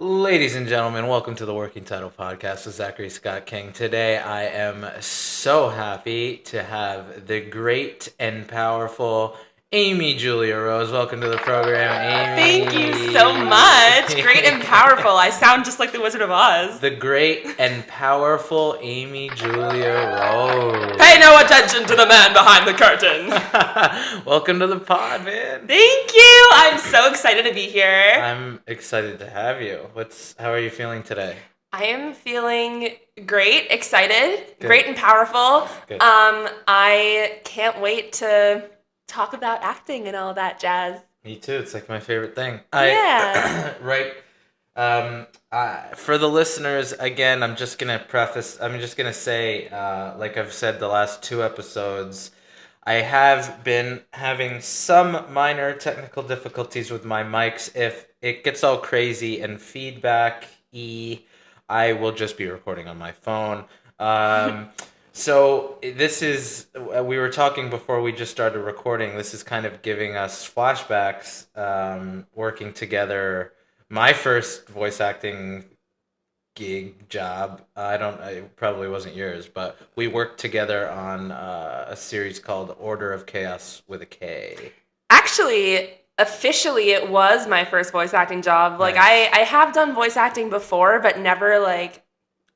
Ladies and gentlemen, welcome to the Working Title Podcast with Zachary Scott King. Today I am so happy to have the great and powerful Amy Julia Rose. Welcome to the program, Amy. Thank you so much. Great and powerful. I sound just like the Wizard of Oz. The great and powerful Amy Julia Rose. Pay no attention to the man behind the curtain. Welcome to the pod, man. Thank you. I'm so excited to be here. I'm excited to have you. How are you feeling today? I am feeling great, excited, Good. great and powerful. Good. I can't wait to talk about acting and all that jazz. Me too. It's like my favorite thing. Yeah. Right. For the listeners, again, I'm just gonna say, like I've said the last two episodes, I have been having some minor technical difficulties with my mics. If it gets all crazy and I will just be recording on my phone. So this is, we were talking before we just started recording, this is kind of giving us flashbacks, working together. My first voice acting job, it probably wasn't yours, but we worked together on a series called Order of Chaos with a K. Actually, officially, it was my first voice acting job. Like, Nice. I have done voice acting before, but never, like,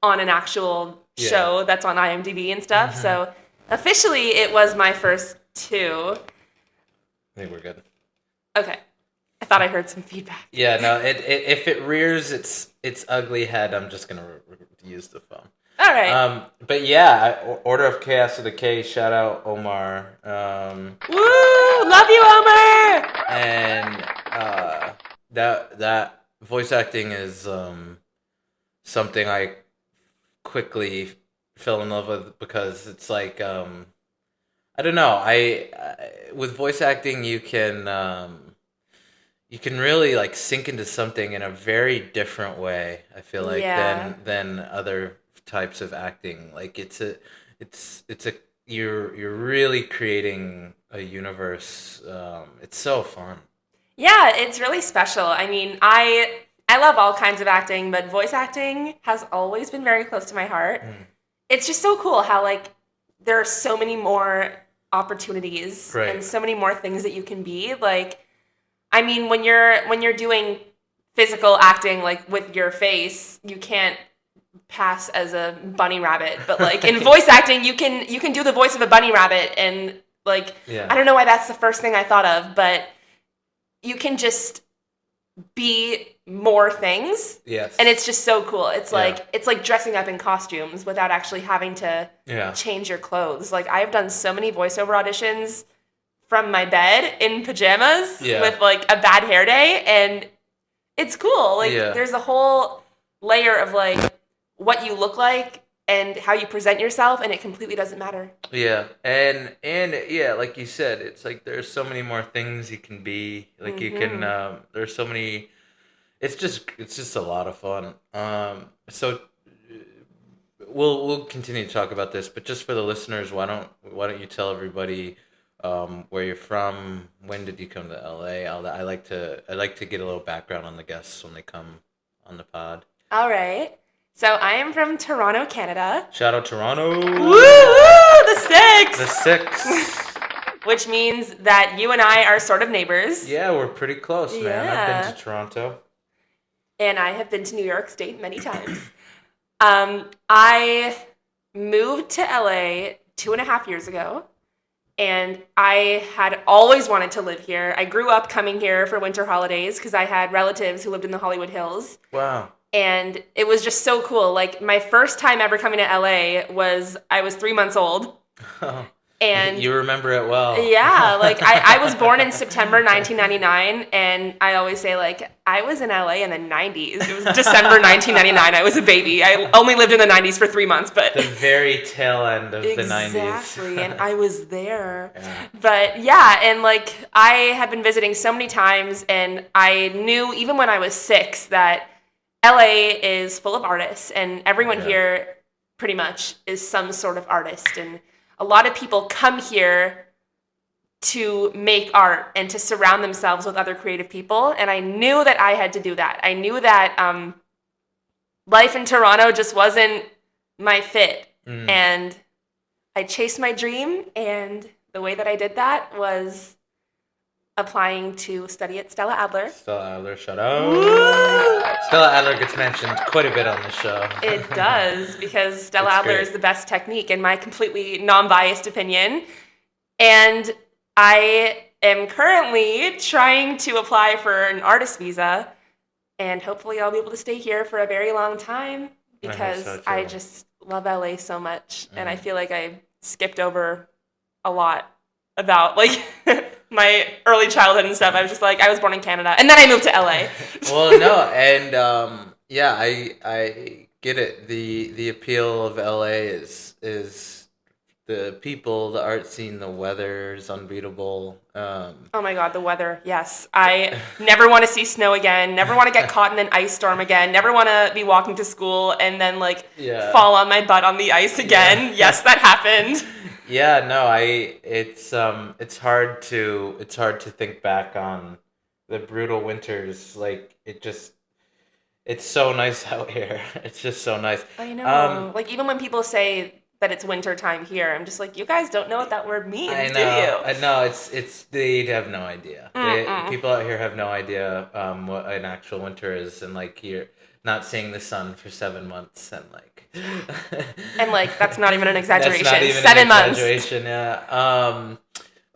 on an actual show that's on IMDb and stuff. Mm-hmm. So, officially, it was my first two. I think we're good. Okay. I thought I heard some feedback. Yeah, no, if it rears its ugly head, I'm just going to use the phone. All right. But yeah, Order of Chaos with a K, shout out Omar. Woo! Love you, Omar! And that voice acting is something I quickly fell in love with because it's like I don't know, I with voice acting you can really like sink into something in a very different way, I feel like, than other types of acting. Like you're really creating a universe. It's so fun. Yeah, it's really special. I mean, I love all kinds of acting, but voice acting has always been very close to my heart. It's just so cool how, like, there are so many more opportunities Right. and so many more things that you can be. Like, I mean, when you're doing physical acting, like with your face, you can't pass as a bunny rabbit. But like in voice acting, you can do the voice of a bunny rabbit, and like Yeah. I don't know why that's the first thing I thought of, but you can just be more things. Yes. And it's just so cool. It's Yeah. like dressing up in costumes without actually having to Yeah. change your clothes. Like, I've done so many voiceover auditions from my bed in pajamas with like a bad hair day, and it's cool. Like, there's a whole layer of like what you look like and how you present yourself, and it completely doesn't matter. Yeah, and yeah, like you said, it's like there's so many more things you can be. Like you can, there's so many. It's just a lot of fun. So we'll continue to talk about this, but just for the listeners, why don't you tell everybody where you're from? When did you come to LA? I like to get a little background on the guests when they come on the pod. All right. So I am from Toronto, Canada. Shout out Toronto. Woo! The Six! The Six. Which means that you and I are sort of neighbors. Yeah, we're pretty close, man. Yeah. I've been to Toronto. And I have been to New York State many times. I moved to LA 2.5 years ago, and I had always wanted to live here. I grew up coming here for winter holidays because I had relatives who lived in the Hollywood Hills. Wow. And it was just so cool. Like, my first time ever coming to LA I was 3 months old. And you remember it well. Yeah, like I was born in September 1999, and I always say, like, I was in LA in the 90s. It was December 1999. I was a baby. I only lived in the 90s for 3 months, but the very tail end of the 90s. Exactly, and I was there. Yeah. But yeah, and like I had been visiting so many times, and I knew even when I was 6 that LA is full of artists, and everyone here pretty much is some sort of artist, and a lot of people come here to make art and to surround themselves with other creative people. And I knew that I had to do that. I knew that life in Toronto just wasn't my fit. And I chased my dream, and the way that I did that was applying to study at Stella Adler. Stella Adler, shout out. Stella Adler gets mentioned quite a bit on the show. It does, because Stella Adler is the best technique, in my completely non-biased opinion. And I am currently trying to apply for an artist visa, and hopefully I'll be able to stay here for a very long time, because I just love LA so much. And I feel like I skipped over a lot about like my early childhood and stuff. I was just like, I was born in Canada, and then I moved to LA. Well, no, and yeah, I get it. The appeal of LA is the people, the art scene, the weather is unbeatable. Oh my God, the weather, yes. I never want to see snow again, never want to get caught in an ice storm again, never want to be walking to school and then like fall on my butt on the ice again. Yeah. Yes, that happened. Yeah, no, it's hard to think back on the brutal winters. Like it's so nice out here. It's just so nice. I know. Like even when people say that it's winter time here, I'm just like, you guys don't know what that word means, do you? I know. It's they have no idea. People out here have no idea what an actual winter is, and like you're not seeing the sun for 7 months, and like and like that's not even an exaggeration. That's not even 7 months. An exaggeration, yeah.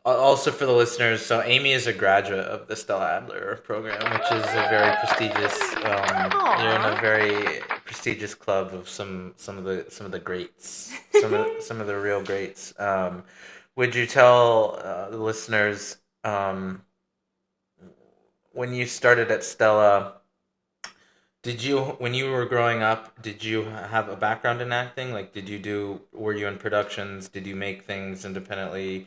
Also for the listeners, so Amy is a graduate of the Stella Adler program, which is a very prestigious. You're in a very prestigious club of some of the greats, some of the real greats. Would you tell the listeners when you started at Stella? When you were growing up, did you have a background in acting? Like, were you in productions? Did you make things independently?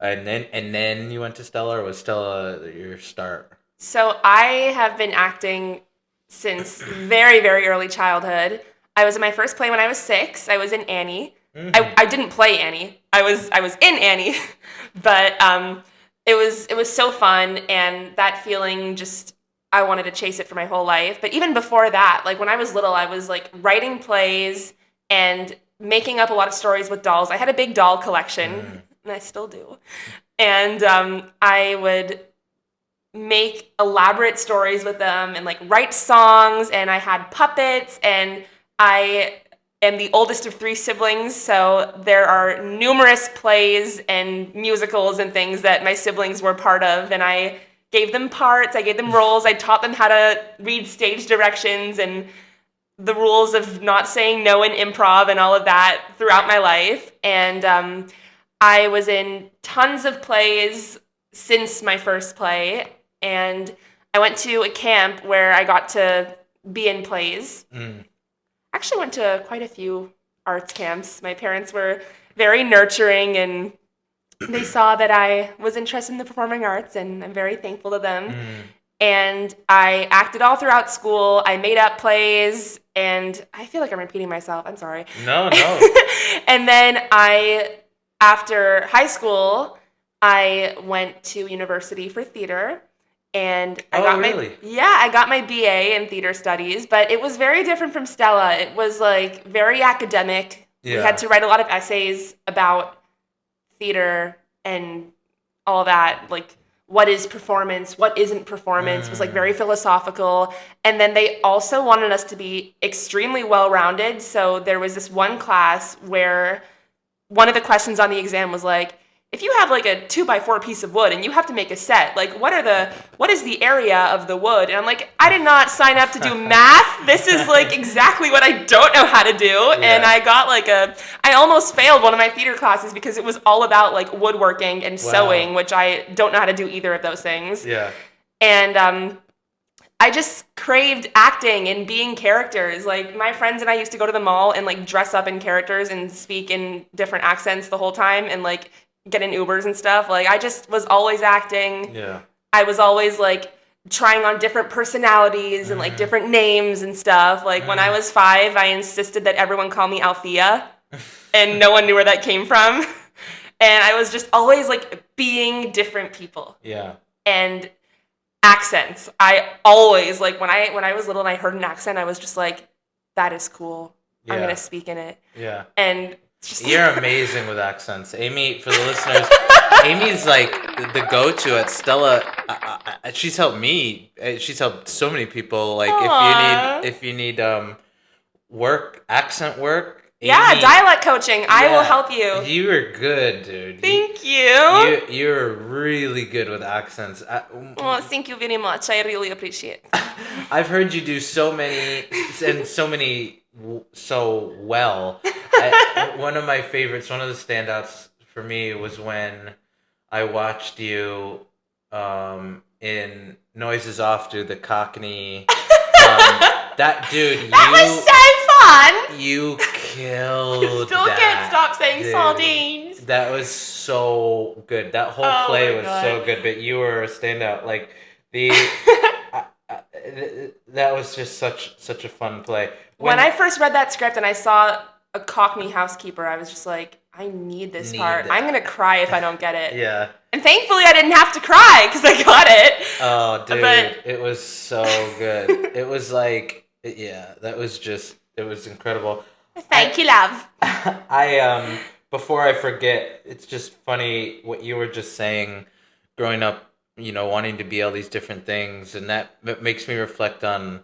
And then you went to Stella, or was Stella your start? So I have been acting since very, very early childhood. I was in my first play when I was 6. I was in Annie. Mm-hmm. I didn't play Annie. I was in Annie, but it was so fun, and that feeling I wanted to chase it for my whole life. But even before that, like when I was little, I was like writing plays and making up a lot of stories with dolls. I had a big doll collection. And I still do. And I would make elaborate stories with them and like write songs, and I had puppets, and I am the oldest of 3 siblings, so there are numerous plays and musicals and things that my siblings were part of, and I gave them parts, I gave them roles, I taught them how to read stage directions and the rules of not saying no in improv and all of that throughout my life. And I was in tons of plays since my first play, and I went to a camp where I got to be in plays. Actually went to quite a few arts camps. My parents were very nurturing, and they saw that I was interested in the performing arts, and I'm very thankful to them. And I acted all throughout school. I made up plays, and I feel like I'm repeating myself. I'm sorry. No. And then after high school, I went to university for theater, and I got my BA in theater studies, but it was very different from Stella. It was like very academic. Yeah. We had to write a lot of essays about theater and all that, like what is performance, what isn't performance. It was like very philosophical. And then they also wanted us to be extremely well-rounded. So there was this one class where one of the questions on the exam was like, if you have like a 2x4 piece of wood and you have to make a set, like what is the area of the wood? And I'm like, I did not sign up to do math. This is like exactly what I don't know how to do. Yeah. And I got I almost failed one of my theater classes because it was all about like woodworking and sewing, which I don't know how to do either of those things. Yeah. And I just craved acting and being characters. Like my friends and I used to go to the mall and like dress up in characters and speak in different accents the whole time and like get in Ubers and stuff. Like I just was always acting. Yeah. I was always like trying on different personalities and like different names and stuff. Like when I was 5, I insisted that everyone call me Althea, and no one knew where that came from. And I was just always like being different people. Yeah. And accents. I always like when I was little and I heard an accent, I was just like, that is cool. Yeah. I'm gonna speak in it. Yeah. And you're amazing with accents. Amy, for the listeners, Amy's like the go-to at Stella. She's helped me. She's helped so many people. Like if you need accent work. Amy, dialect coaching. I will help you. You are good, dude. Thank you. You're really good with accents. Well, thank you very much. I really appreciate it. I've heard you do so many so well. One of my favorites, one of the standouts for me was when I watched you in Noises Off do the Cockney. That dude, that was so fun. You killed. Still can't stop saying sardines. That was so good. That whole play was so good. But you were a standout. Like that was just such a fun play. When I first read that script and I saw a Cockney housekeeper, I was just like, I need this part. I'm gonna cry if I don't get it. Yeah. And thankfully, I didn't have to cry because I got it. Oh, dude, it was so good. It was like. Yeah, it was incredible. Thank you, love. I before I forget, it's just funny what you were just saying, growing up, wanting to be all these different things, and that makes me reflect on,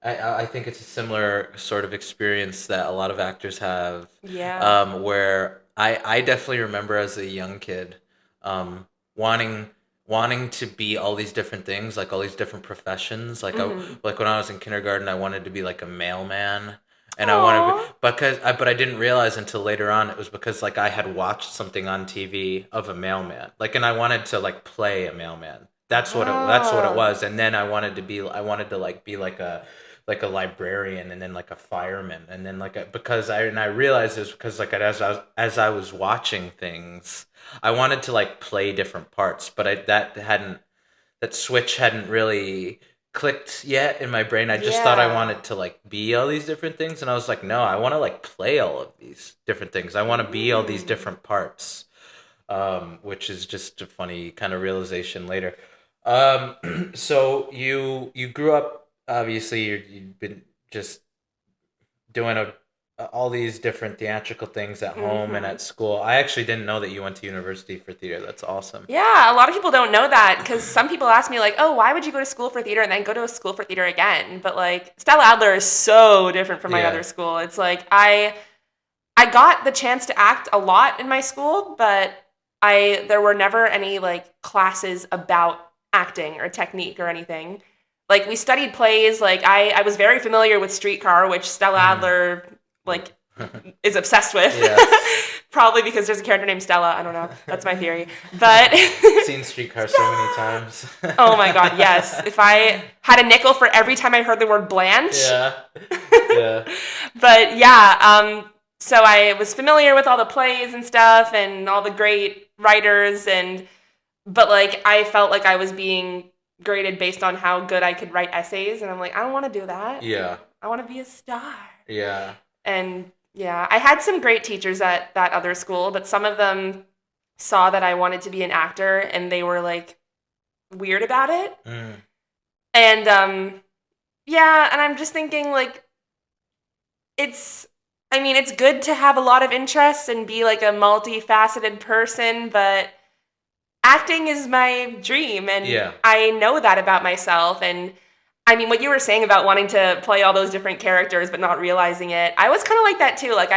I think it's a similar sort of experience that a lot of actors have. Yeah. Where I definitely remember as a young kid, wanting to be all these different things, like all these different professions. Like like when I was in kindergarten, I wanted to be like a mailman, and but I didn't realize until later on it was because like I had watched something on TV of a mailman, like, and I wanted to like play a mailman. That's what it was. And then I wanted to be like a librarian, and then like a fireman, and then because I realized it was because like as I was watching things, I wanted to like play different parts, but that switch hadn't really clicked yet in my brain. I just thought I wanted to like be all these different things, and I was like, no, I want to like play all of these different things. I want to be all these different parts, which is just a funny kind of realization later. So you grew up, obviously you've been just doing all these different theatrical things at home and at school. I actually didn't know that you went to university for theater. That's awesome. Yeah, a lot of people don't know that, because some people ask me like, oh, why would you go to school for theater and then go to a school for theater again? But like Stella Adler is so different from my other school. It's like I got the chance to act a lot in my school, but there were never any like classes about acting or technique or anything. Like we studied plays. Like I was very familiar with Streetcar, which Stella Adler like is obsessed with. Yes. Probably because there's a character named Stella. I don't know. That's my theory. But seen Streetcar so many times. Oh my god, yes. If I had a nickel for every time I heard the word Blanche. Yeah. But yeah, so I was familiar with all the plays and stuff and all the great writers, but like I felt like I was being graded based on how good I could write essays, and I'm like, I don't want to do that. Yeah. I want to be a star. Yeah. And yeah, I had some great teachers at that other school, but some of them saw that I wanted to be an actor and they were like weird about it. And yeah, and I'm just thinking like it's good to have a lot of interests and be like a multifaceted person, but acting is my dream, and I know that about myself. And I mean, what you were saying about wanting to play all those different characters but not realizing it, I was kind of like that too. Like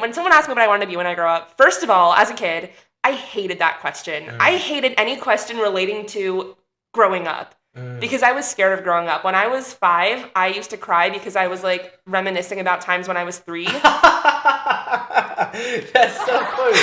when someone asked me what I wanted to be when I grow up, first of all, as a kid, I hated that question. I hated any question relating to growing up because I was scared of growing up. When I was 5, I used to cry because I was like reminiscing about times when I was 3. That's so funny.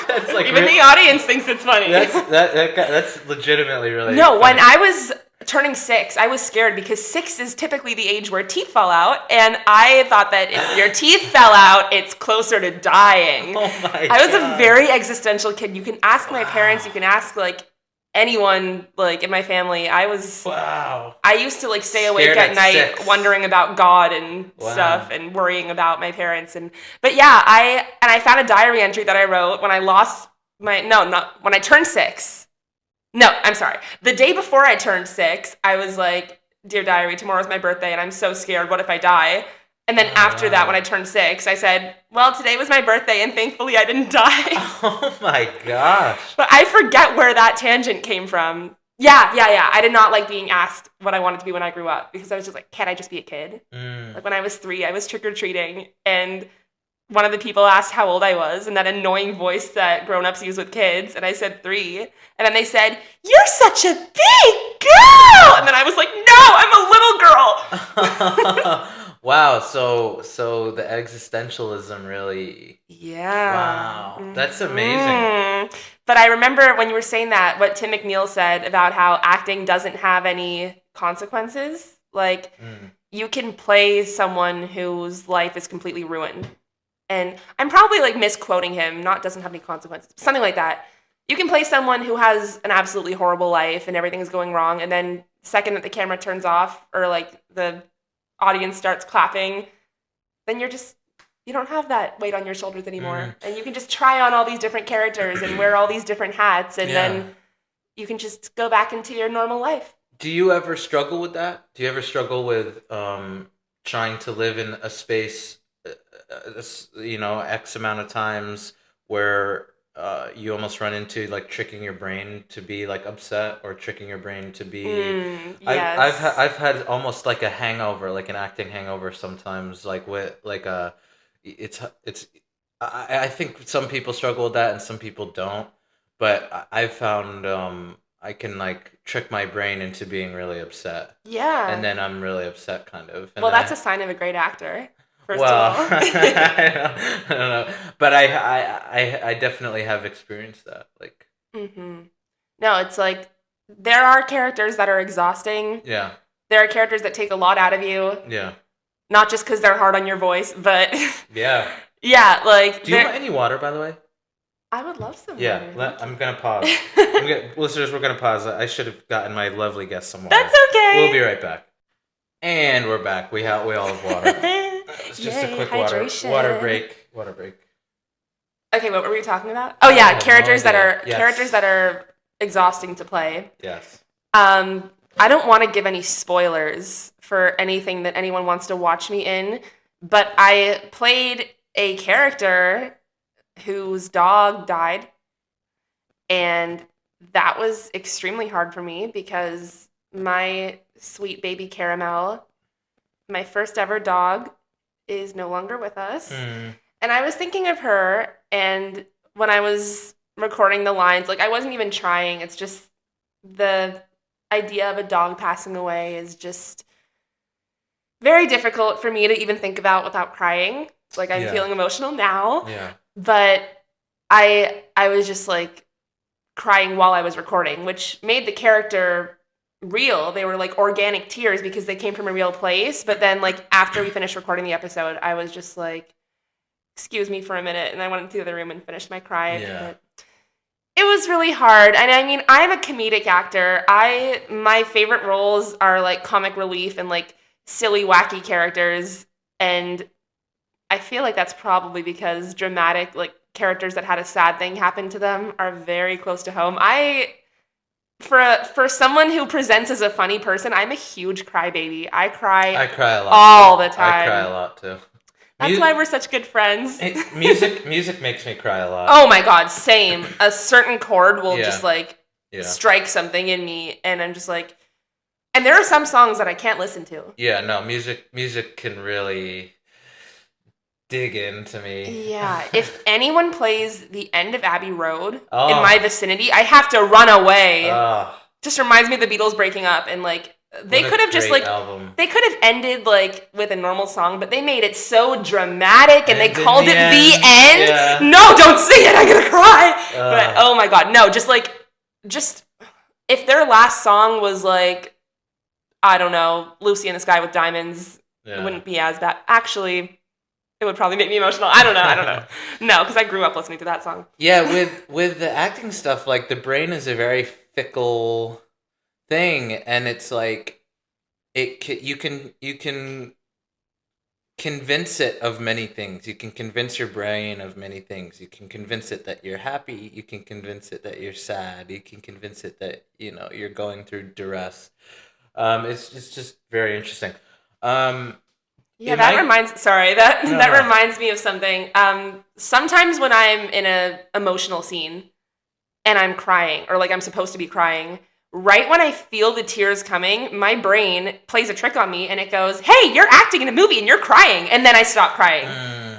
That's like even the audience thinks it's funny. That's legitimately really No, funny. When I was turning 6, I was scared because 6 is typically the age where teeth fall out, and I thought that if your teeth fell out, it's closer to dying. Oh my I was a very existential kid. You can ask my parents, you can ask like anyone like in my family. I used to like stay awake at night 6. wondering about God and stuff and worrying about my parents. But yeah, I found a diary entry that I wrote when I lost not when I turned 6. No, I'm sorry. The day before I turned 6, I was like, Dear Diary, tomorrow's my birthday and I'm so scared. What if I die? And then after that, when I turned 6, I said, well, today was my birthday and thankfully I didn't die. Oh my gosh. But I forget where that tangent came from. Yeah. I did not like being asked what I wanted to be when I grew up because I was just like, can't I just be a kid? Like when I was 3, I was trick-or-treating and one of the people asked how old I was in that annoying voice that grown-ups use with kids, and I said 3. And then they said, you're such a big girl! And then I was like, no, I'm a little girl! Wow, so the existentialism really... Yeah. Wow, that's amazing. But I remember when you were saying that, what Tim McNeil said about how acting doesn't have any consequences. Like, you can play someone whose life is completely ruined. And I'm probably like misquoting him, not doesn't have any consequences, something like that. You can play someone who has an absolutely horrible life and everything's going wrong, and then the second that the camera turns off or like the audience starts clapping, then you don't have that weight on your shoulders anymore. And you can just try on all these different characters and wear all these different hats, and then you can just go back into your normal life. Do you ever struggle with that? Do you ever struggle with trying to live in a space, X amount of times where you almost run into like tricking your brain to be like upset or tricking your brain to be... Yes. I've had almost like a hangover, like an acting hangover sometimes, like with like I think some people struggle with that and some people don't, but I've found I can like trick my brain into being really upset. Yeah. And then I'm really upset kind of. And well, that's a sign of a great actor. First of all. I don't know. But I definitely have experienced that. Like. No, it's like there are characters that are exhausting. Yeah. There are characters that take a lot out of you. Yeah. Not just because they're hard on your voice, but. Yeah. Yeah, like. Do you want any water, by the way? I would love some water. Yeah, I'm gonna pause. Listeners, we're gonna pause. I should have gotten my lovely guest some water. That's okay. We'll be right back. And we're back. We all have water. It's just a quick water break. Water break. Okay, what were we talking about? Oh yeah, characters that are exhausting to play. Yes. I don't want to give any spoilers for anything that anyone wants to watch me in, but I played a character whose dog died, and that was extremely hard for me because my sweet baby Caramel, my first ever dog, is no longer with us. And I was thinking of her, and when I was recording the lines, like I wasn't even trying. It's just the idea of a dog passing away is just very difficult for me to even think about without crying. Like I'm feeling emotional now. Yeah. But I was just like crying while I was recording, which made the character real. They were like organic tears because they came from a real place. But then like after we finished recording the episode, I was just like, excuse me for a minute. And I went into the other room and finished my cry. Yeah. But it was really hard. And I mean, I'm a comedic actor. My favorite roles are like comic relief and like silly, wacky characters. And I feel like that's probably because dramatic like characters that had a sad thing happen to them are very close to home. For someone who presents as a funny person, I'm a huge crybaby. I cry a lot all the time. I cry a lot too. That's why we're such good friends. Music makes me cry a lot. Oh my god, same. A certain chord will just like strike something in me, and I'm just like, and there are some songs that I can't listen to. Yeah, no, music can really dig into me. Yeah, if anyone plays the end of Abbey Road in my vicinity, I have to run away. Just reminds me of the Beatles breaking up, and like they could have just like they could have ended like with a normal song, but they made it so dramatic and they called it the end. Yeah. No, don't sing it. I'm gonna cry. But oh my god, no! Just if their last song was like, I don't know, Lucy in the Sky with Diamonds, it wouldn't be as bad. Actually, it would probably make me emotional. I don't know. No, because I grew up listening to that song. Yeah, with the acting stuff, like the brain is a very fickle thing, and it's like you can convince it of many things. You can convince your brain of many things. You can convince it that you're happy. You can convince it that you're sad. You can convince it that, you're going through duress. It's just very interesting. That reminds me of something. Sometimes when I'm in a emotional scene and I'm crying, or like I'm supposed to be crying, right when I feel the tears coming, my brain plays a trick on me and it goes, "Hey, you're acting in a movie and you're crying." And then I stop crying.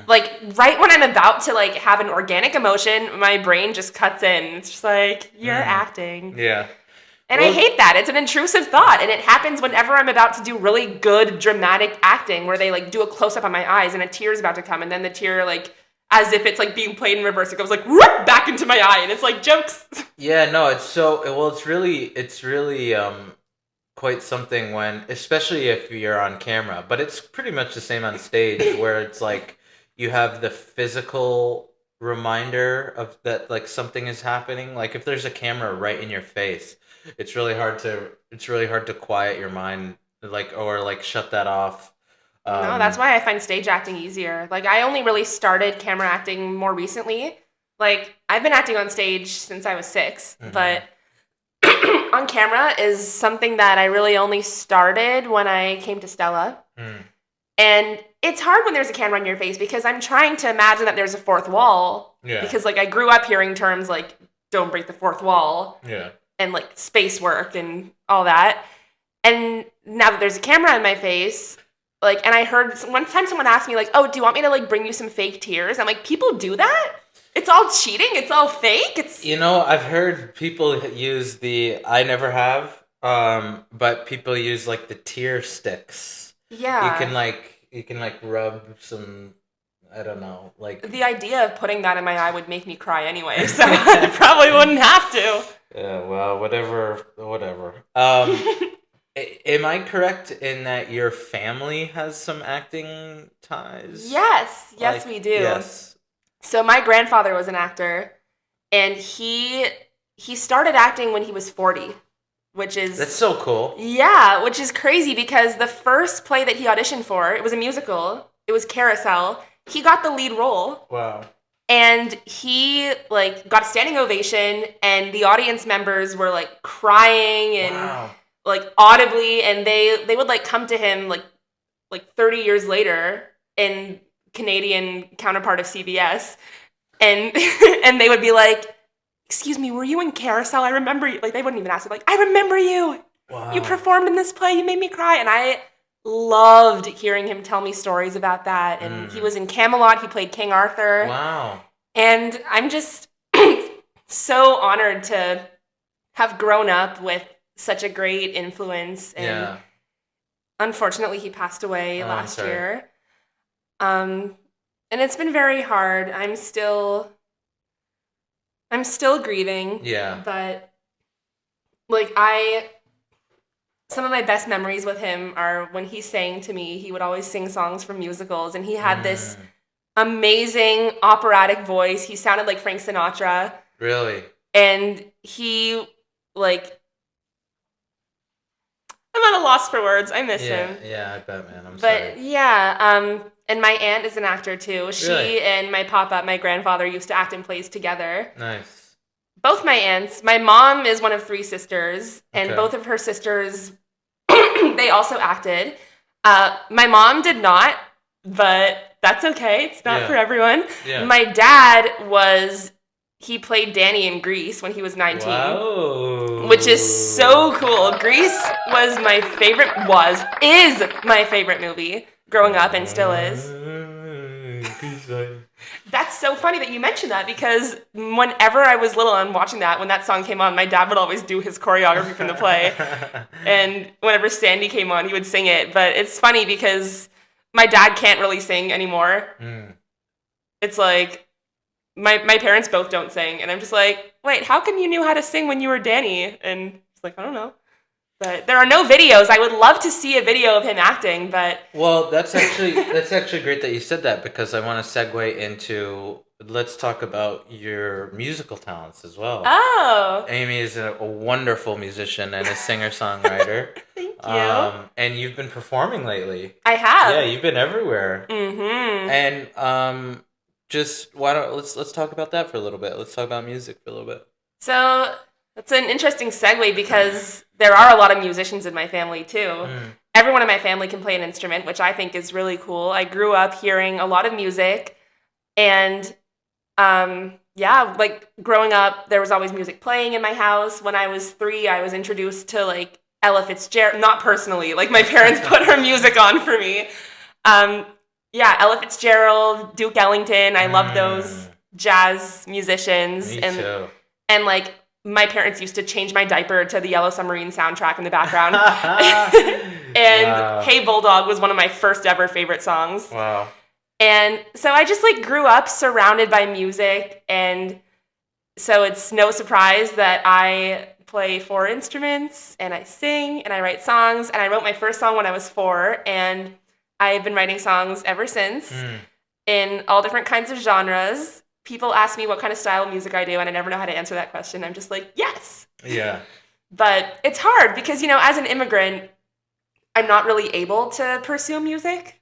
Like right when I'm about to like have an organic emotion, my brain just cuts in. It's just like, "You're acting." Yeah. And I hate that. It's an intrusive thought. And it happens whenever I'm about to do really good dramatic acting where they like do a close up on my eyes and a tear is about to come. And then the tear, like, as if it's like being played in reverse, it goes like whoop, back into my eye. And it's like jokes. Yeah, no, it's really quite something when, especially if you're on camera, but it's pretty much the same on stage where it's like you have the physical reminder of that, like something is happening. Like if there's a camera right in your face, it's really hard to quiet your mind, or shut that off. No, that's why I find stage acting easier. Like I only really started camera acting more recently. Like I've been acting on stage since I was 6, but on camera is something that I really only started when I came to Stella. And it's hard when there's a camera on your face because I'm trying to imagine that there's a fourth wall. Yeah. Because like I grew up hearing terms like "don't break the fourth wall." Yeah. And like space work and all that. And now that there's a camera in my face, like, and I heard one time someone asked me like, "Oh, do you want me to like bring you some fake tears?" I'm like, people do that? It's all cheating? It's all fake? I've heard people use I never have, but people use like the tear sticks. Yeah. You can rub some, I don't know, like. The idea of putting that in my eye would make me cry anyway, so I probably wouldn't have to. Yeah, well, whatever. Am I correct in that your family has some acting ties? Yes, we do. Yes. So my grandfather was an actor, and he started acting when he was 40, which is... That's so cool. Yeah, which is crazy because the first play that he auditioned for, it was a musical. It was Carousel. He got the lead role. Wow. And he like got a standing ovation, and the audience members were like crying and like audibly, and they would like come to him like 30 years later in Canadian counterpart of CBS, and and they would be like, "Excuse me, were you in Carousel? I remember you." Like they wouldn't even ask him, like, "I remember you. Wow. You performed in this play. You made me cry." And I loved hearing him tell me stories about that. And he was in Camelot. He played King Arthur. Wow. And I'm just so honored to have grown up with such a great influence. And unfortunately, he passed away last year. And it's been very hard. I'm still grieving. Yeah. But like some of my best memories with him are when he sang to me. He would always sing songs from musicals, and he had this amazing operatic voice. He sounded like Frank Sinatra. Really? And he, like... I'm at a loss for words. I miss him. Yeah, I bet, man. I'm sorry. But, yeah, and my aunt is an actor, too. She and my papa, my grandfather, used to act in plays together. Nice. Both my aunts. My mom is one of 3 sisters, and both of her sisters, they also acted. My mom did not, but that's okay. It's not for everyone. Yeah. My dad he played Danny in Grease when he was 19. Wow. Which is so cool. Grease is my favorite movie growing up and still is. That's so funny that you mentioned that because whenever I was little and watching that, when that song came on, my dad would always do his choreography from the play. And whenever Sandy came on, he would sing it. But it's funny because my dad can't really sing anymore. It's like my parents both don't sing. And I'm just like, wait, how come you knew how to sing when you were Danny? And it's like, I don't know. But there are no videos. I would love to see a video of him acting, but... Well, that's actually great that you said that, because I want to segue into, let's talk about your musical talents as well. Oh. Amy is a wonderful musician and a singer-songwriter. Thank you. And you've been performing lately. I have. Yeah, you've been everywhere. Mm-hmm. And let's talk about that for a little bit. Let's talk about music for a little bit. So... That's an interesting segue because there are a lot of musicians in my family too. Mm. Everyone in my family can play an instrument, which I think is really cool. I grew up hearing a lot of music, and like growing up, there was always music playing in my house. When I was 3, I was introduced to like Ella Fitzgerald, not personally, like my parents put her music on for me. Ella Fitzgerald, Duke Ellington, I love those jazz musicians. Me too. And like, my parents used to change my diaper to the Yellow Submarine soundtrack in the background. And wow. Hey Bulldog was one of my first ever favorite songs. Wow. And so I just like grew up surrounded by music, and so it's no surprise that I play 4 instruments and I sing and I write songs, and I wrote my first song when I was 4, and I've been writing songs ever since in all different kinds of genres. People ask me what kind of style of music I do, and I never know how to answer that question. I'm just like, yes. Yeah. But it's hard because, as an immigrant, I'm not really able to pursue music,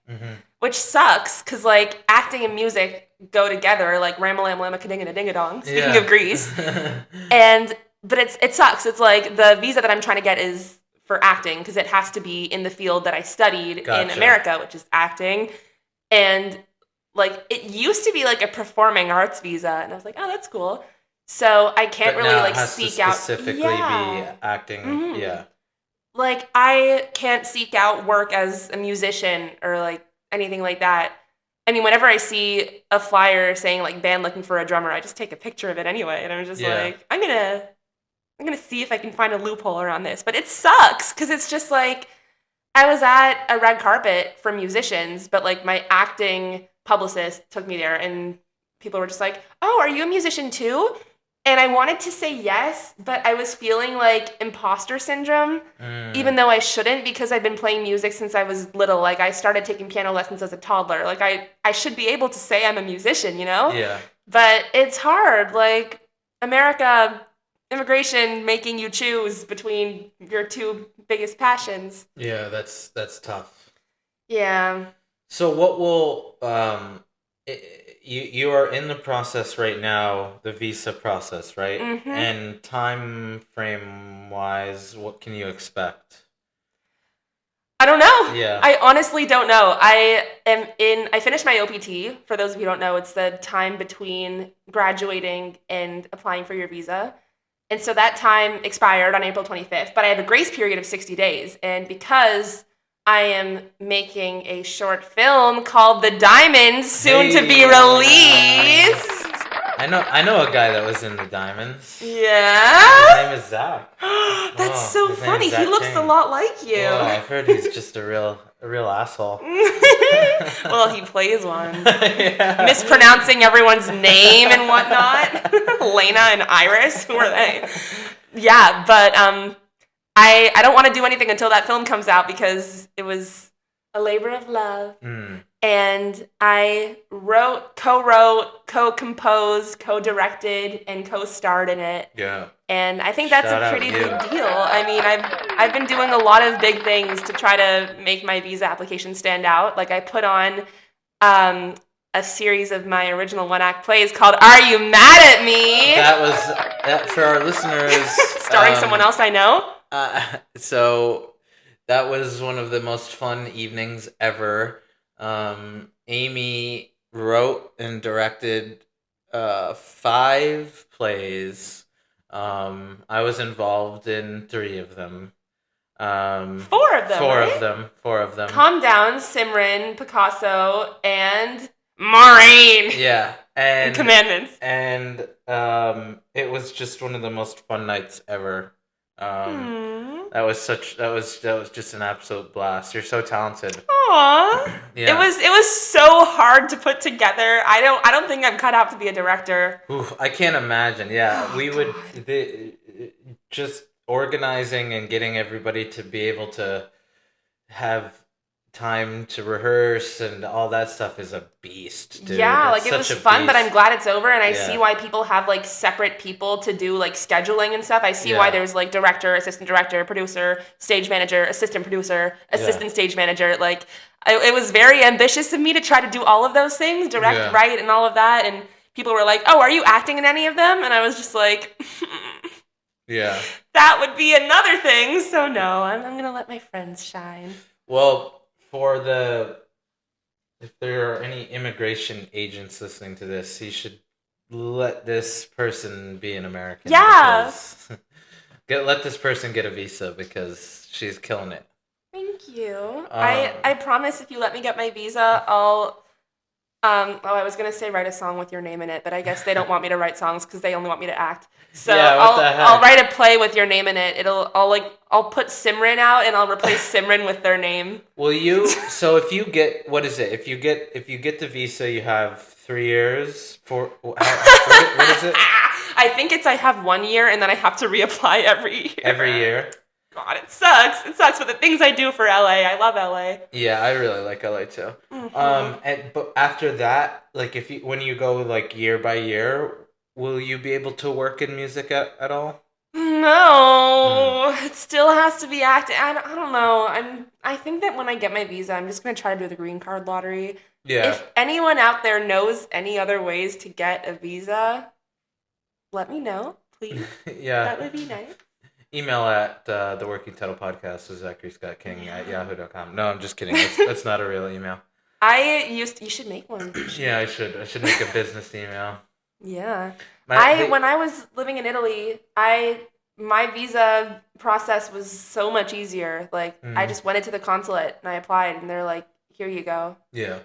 which sucks because, like, acting and music go together, like ram-a-lam-lam-a-ka-ding-a-ding-a-dong, speaking of Grease. But it sucks. It's like the visa that I'm trying to get is for acting because it has to be in the field that I studied in America, which is acting. And like, it used to be like a performing arts visa, and I was like, oh, that's cool. So I can't really like seek out specifically be acting. Yeah. Like, I can't seek out work as a musician or like anything like that. I mean, whenever I see a flyer saying like band looking for a drummer, I just take a picture of it anyway, and I'm just like, I'm gonna see if I can find a loophole around this. But it sucks because it's just like, I was at a red carpet for musicians, but like my acting publicist took me there, and people were just like, oh, are you a musician too? And I wanted to say yes, but I was feeling like imposter syndrome, even though I shouldn't, because I've been playing music since I was little. Like, I started taking piano lessons as a toddler. Like, I should be able to say I'm a musician, Yeah. But it's hard. Like, America, immigration making you choose between your 2 biggest passions. Yeah, that's tough. Yeah. So what will you are in the process right now, the visa process, right? Mm-hmm. And time frame wise, what can you expect? I don't know. Yeah. I honestly don't know. I finished my OPT. For those of you who don't know, it's the time between graduating and applying for your visa. And so that time expired on April 25th, but I have a grace period of 60 days. And because I am making a short film called The Diamonds, soon to be released. I know a guy that was in The Diamonds. Yeah? His name is Zach. That's so funny. He looks a lot like you. Oh, I've heard he's just a real asshole. Well, he plays one. Yeah. Mispronouncing everyone's name and whatnot. Lena and Iris, who are they? Yeah, but I don't want to do anything until that film comes out because it was a labor of love. And I co-wrote, co-composed, co-directed, and co-starred in it. Yeah. And I think that's a pretty big deal. I mean, I've been doing a lot of big things to try to make my visa application stand out. Like, I put on a series of my original one-act plays called Are You Mad at Me? That for our listeners. Starring someone else I know. So that was one of the most fun evenings ever. Amy wrote and directed 5 plays. I was involved in 3 of them. 4 of them. 4 right? of them. 4 of them. Calm Down, Simran, Picasso, and Maureen. Yeah, and Commandments. And it was just one of the most fun nights ever. That was just an absolute blast. You're so talented. Aww. Yeah. It was so hard to put together. I don't think I'm cut out to be a director. Oof, I can't imagine. Yeah, we would just organizing and getting everybody to be able to have time to rehearse and all that stuff is a beast, dude. Yeah, like it was fun, but I'm glad it's over, and I see why people have like separate people to do like scheduling and stuff. I see why there's like director, assistant director, producer, stage manager, assistant producer, assistant stage manager. Like it was very ambitious of me to try to do all of those things, direct, write, and all of that. And people were like, "Oh, are you acting in any of them?" And I was just like, "Yeah, that would be another thing." So no, I'm gonna let my friends shine. Well. If there are any immigration agents listening to this, you should let this person be an American. Yeah. Let this person get a visa because she's killing it. Thank you. I promise if you let me get my visa, I'll I was gonna say write a song with your name in it, but I guess they don't want me to write songs because they only want me to act. So I'll write a play with your name in it. I'll put Simran out and I'll replace Simran with their name. Will you? So if you get what is it? If you get the visa, you have 3 years for what is it? I think I have 1 year and then I have to reapply every year. Every year. God, it sucks. It sucks for the things I do for LA. I love LA. Yeah, I really like LA too. Mm-hmm. But after that, like when you go like year by year, will you be able to work in music at all? No, It still has to be acting. I don't know. I think that when I get my visa, I'm just gonna try to do the green card lottery. Yeah. If anyone out there knows any other ways to get a visa, let me know, please. Yeah, that would be nice. Email at the Working Title Podcast with Zachary Scott King at yahoo.com. No, I'm just kidding. That's not a real email. You should make one. Yeah, I should make a business email. Yeah. When I was living in Italy, my visa process was so much easier. Like I just went into the consulate and I applied and they're like, "Here you go." Yeah.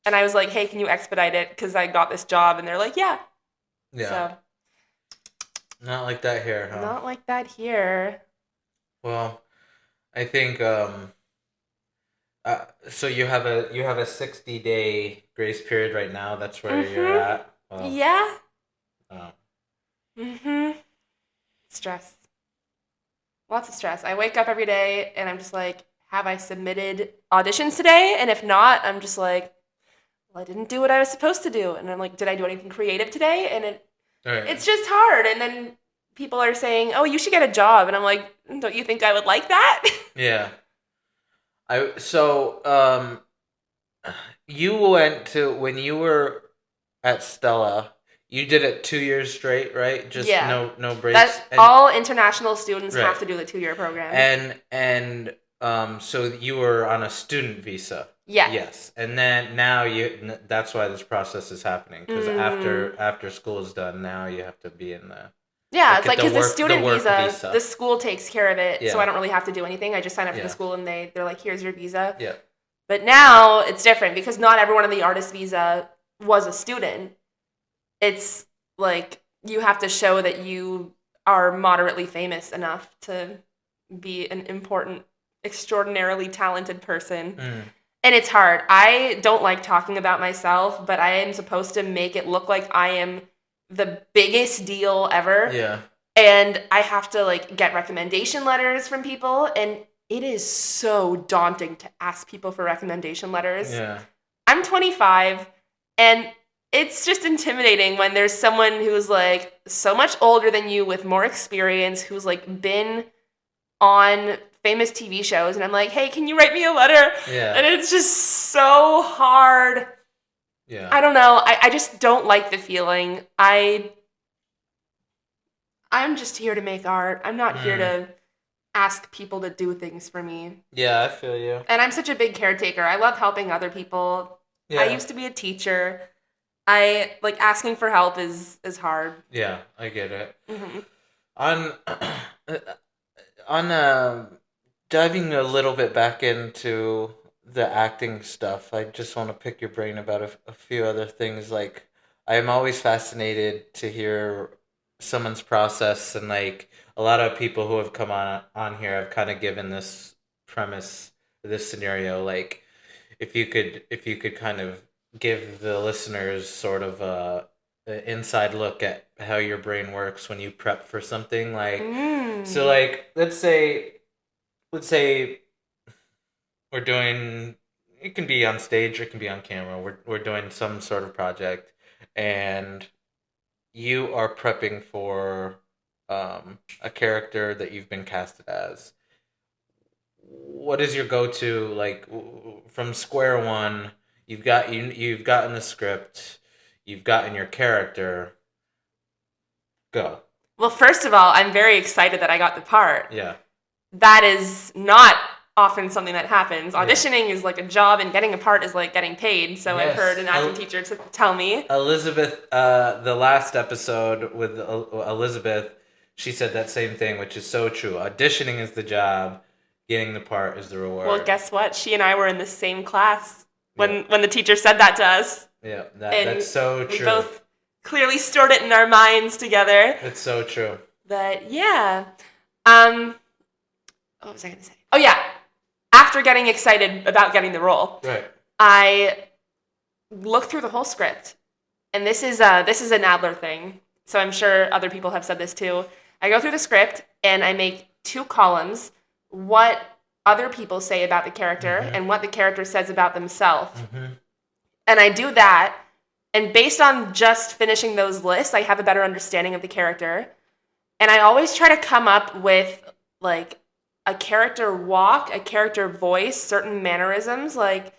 And I was like, "Hey, can you expedite it? Because I got this job." And they're like, "Yeah." Yeah. So. Not like that here, huh? Not like that here. Well, I think so you have a 60-day grace period right now. That's where you're at. Well, yeah. Oh. Stress. Lots of stress. I wake up every day and I'm just like, have I submitted auditions today? And if not, I'm just like, well, I didn't do what I was supposed to do. And I'm like, did I do anything creative today? And it's just hard. And then people are saying, oh, you should get a job. And I'm like, don't you think I would like that? Yeah. You went to, when you were at Stella, you did it 2 years straight, right? Just no breaks. All international students have to do the 2-year program. And so you were on a student visa. Yeah. Yes, and then now that's why this process is happening, because after school is done, now you have to be in the. Yeah, it's like because the student visa, the school takes care of it, so I don't really have to do anything. I just sign up for the school, and they're like, "Here's your visa." Yeah. But now it's different because not everyone on the artist visa was a student. It's like you have to show that you are moderately famous enough to be an important, extraordinarily talented person. And it's hard. I don't like talking about myself, but I am supposed to make it look like I am the biggest deal ever. Yeah. And I have to like get recommendation letters from people, and it is so daunting to ask people for recommendation letters. Yeah. I'm 25 and it's just intimidating when there's someone who's like so much older than you with more experience, who's like been on famous TV shows, and I'm like, hey, can you write me a letter? Yeah. And it's just so hard. Yeah. I don't know. I just don't like the feeling. I'm just here to make art. I'm not here to ask people to do things for me. Yeah, I feel you. And I'm such a big caretaker. I love helping other people. Yeah. I used to be a teacher. I like asking for help is hard. Yeah, I get it. On diving a little bit back into the acting stuff, I just want to pick your brain about a few other things. Like, I'm always fascinated to hear someone's process, and like a lot of people who have come on here have kind of given this premise, this scenario. Like, if you could kind of give the listeners sort of inside look at how your brain works when you prep for something. Like, so like, let's say we're doing, it can be on stage or it can be on camera. We're doing some sort of project, and you are prepping for a character that you've been casted as. What is your go-to, like, from square one? You've gotten the script, you've gotten your character. Go. Well, first of all, I'm very excited that I got the part. Yeah. That is not often something that happens. Auditioning is like a job, and getting a part is like getting paid. So yes. I've heard an acting teacher tell me. Elizabeth, the last episode with Elizabeth, she said that same thing, which is so true. Auditioning is the job, getting the part is the reward. Well, guess what? She and I were in the same class when the teacher said that to us. Yeah, that's so true. We both clearly stored it in our minds together. It's so true. But yeah. What was I going to say? Oh, yeah. After getting excited about getting the role, right, I looked through the whole script. And this is an Adler thing, so I'm sure other people have said this too. I go through the script, and I make 2 columns, what other people say about the character and what the character says about themselves. And I do that, and based on just finishing those lists, I have a better understanding of the character. And I always try to come up with, like, a character walk, a character voice, certain mannerisms, like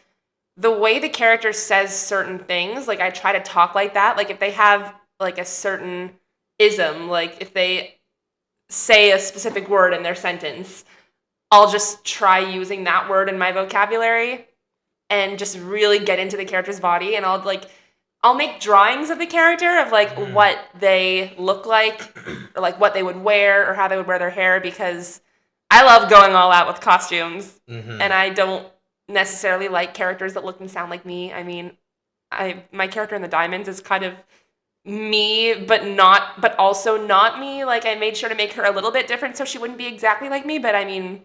the way the character says certain things. Like I try to talk like that. Like if they have like a certain ism, like if they say a specific word in their sentence, I'll just try using that word in my vocabulary and just really get into the character's body. And I'll make drawings of the character of like what they look like or like what they would wear or how they would wear their hair, because I love going all out with costumes, and I don't necessarily like characters that look and sound like me. I mean, my character in The Diamonds is kind of me, but also not me. Like, I made sure to make her a little bit different so she wouldn't be exactly like me, but I mean,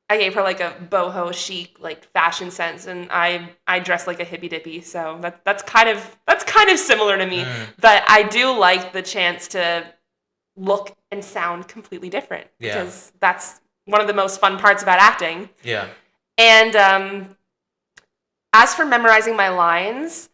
I gave her like a boho chic, like fashion sense, and I dress like a hippy dippy, so that's kind of similar to me. But I do like the chance to look and sound completely different, because that's one of the most fun parts about acting. Yeah. And as for memorizing my lines,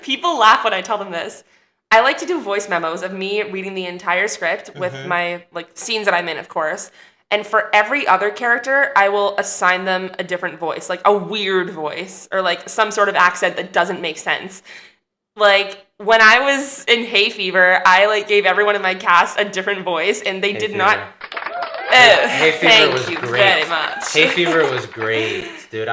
people laugh when I tell them this. I like to do voice memos of me reading the entire script with my like scenes that I'm in, of course. And for every other character, I will assign them a different voice, like a weird voice or like some sort of accent that doesn't make sense. Like, when I was in Hay Fever, I like gave everyone in my cast a different voice, and they did not. Hay Fever was great. Very much. Hay Fever was great, dude.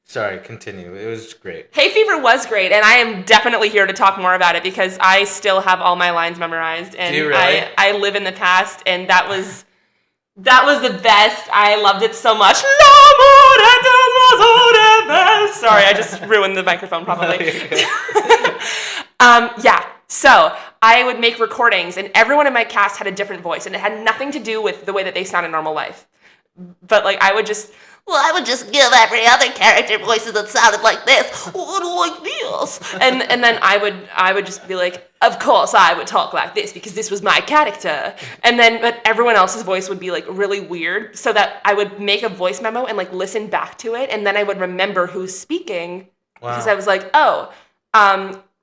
Sorry, continue. It was great. Hay Fever was great, and I am definitely here to talk more about it because I still have all my lines memorized, and do you really? I live in the past, and that was the best. I loved it so much. Sorry, I just ruined the microphone probably. Yeah, so I would make recordings, and everyone in my cast had a different voice, and it had nothing to do with the way that they sound in normal life. But like I would just give every other character voices that sounded like this, like this, and then I would just be like, of course I would talk like this because this was my character, and then but everyone else's voice would be like really weird, so that I would make a voice memo and like listen back to it, and then I would remember who's speaking. Wow. Because I was like, oh,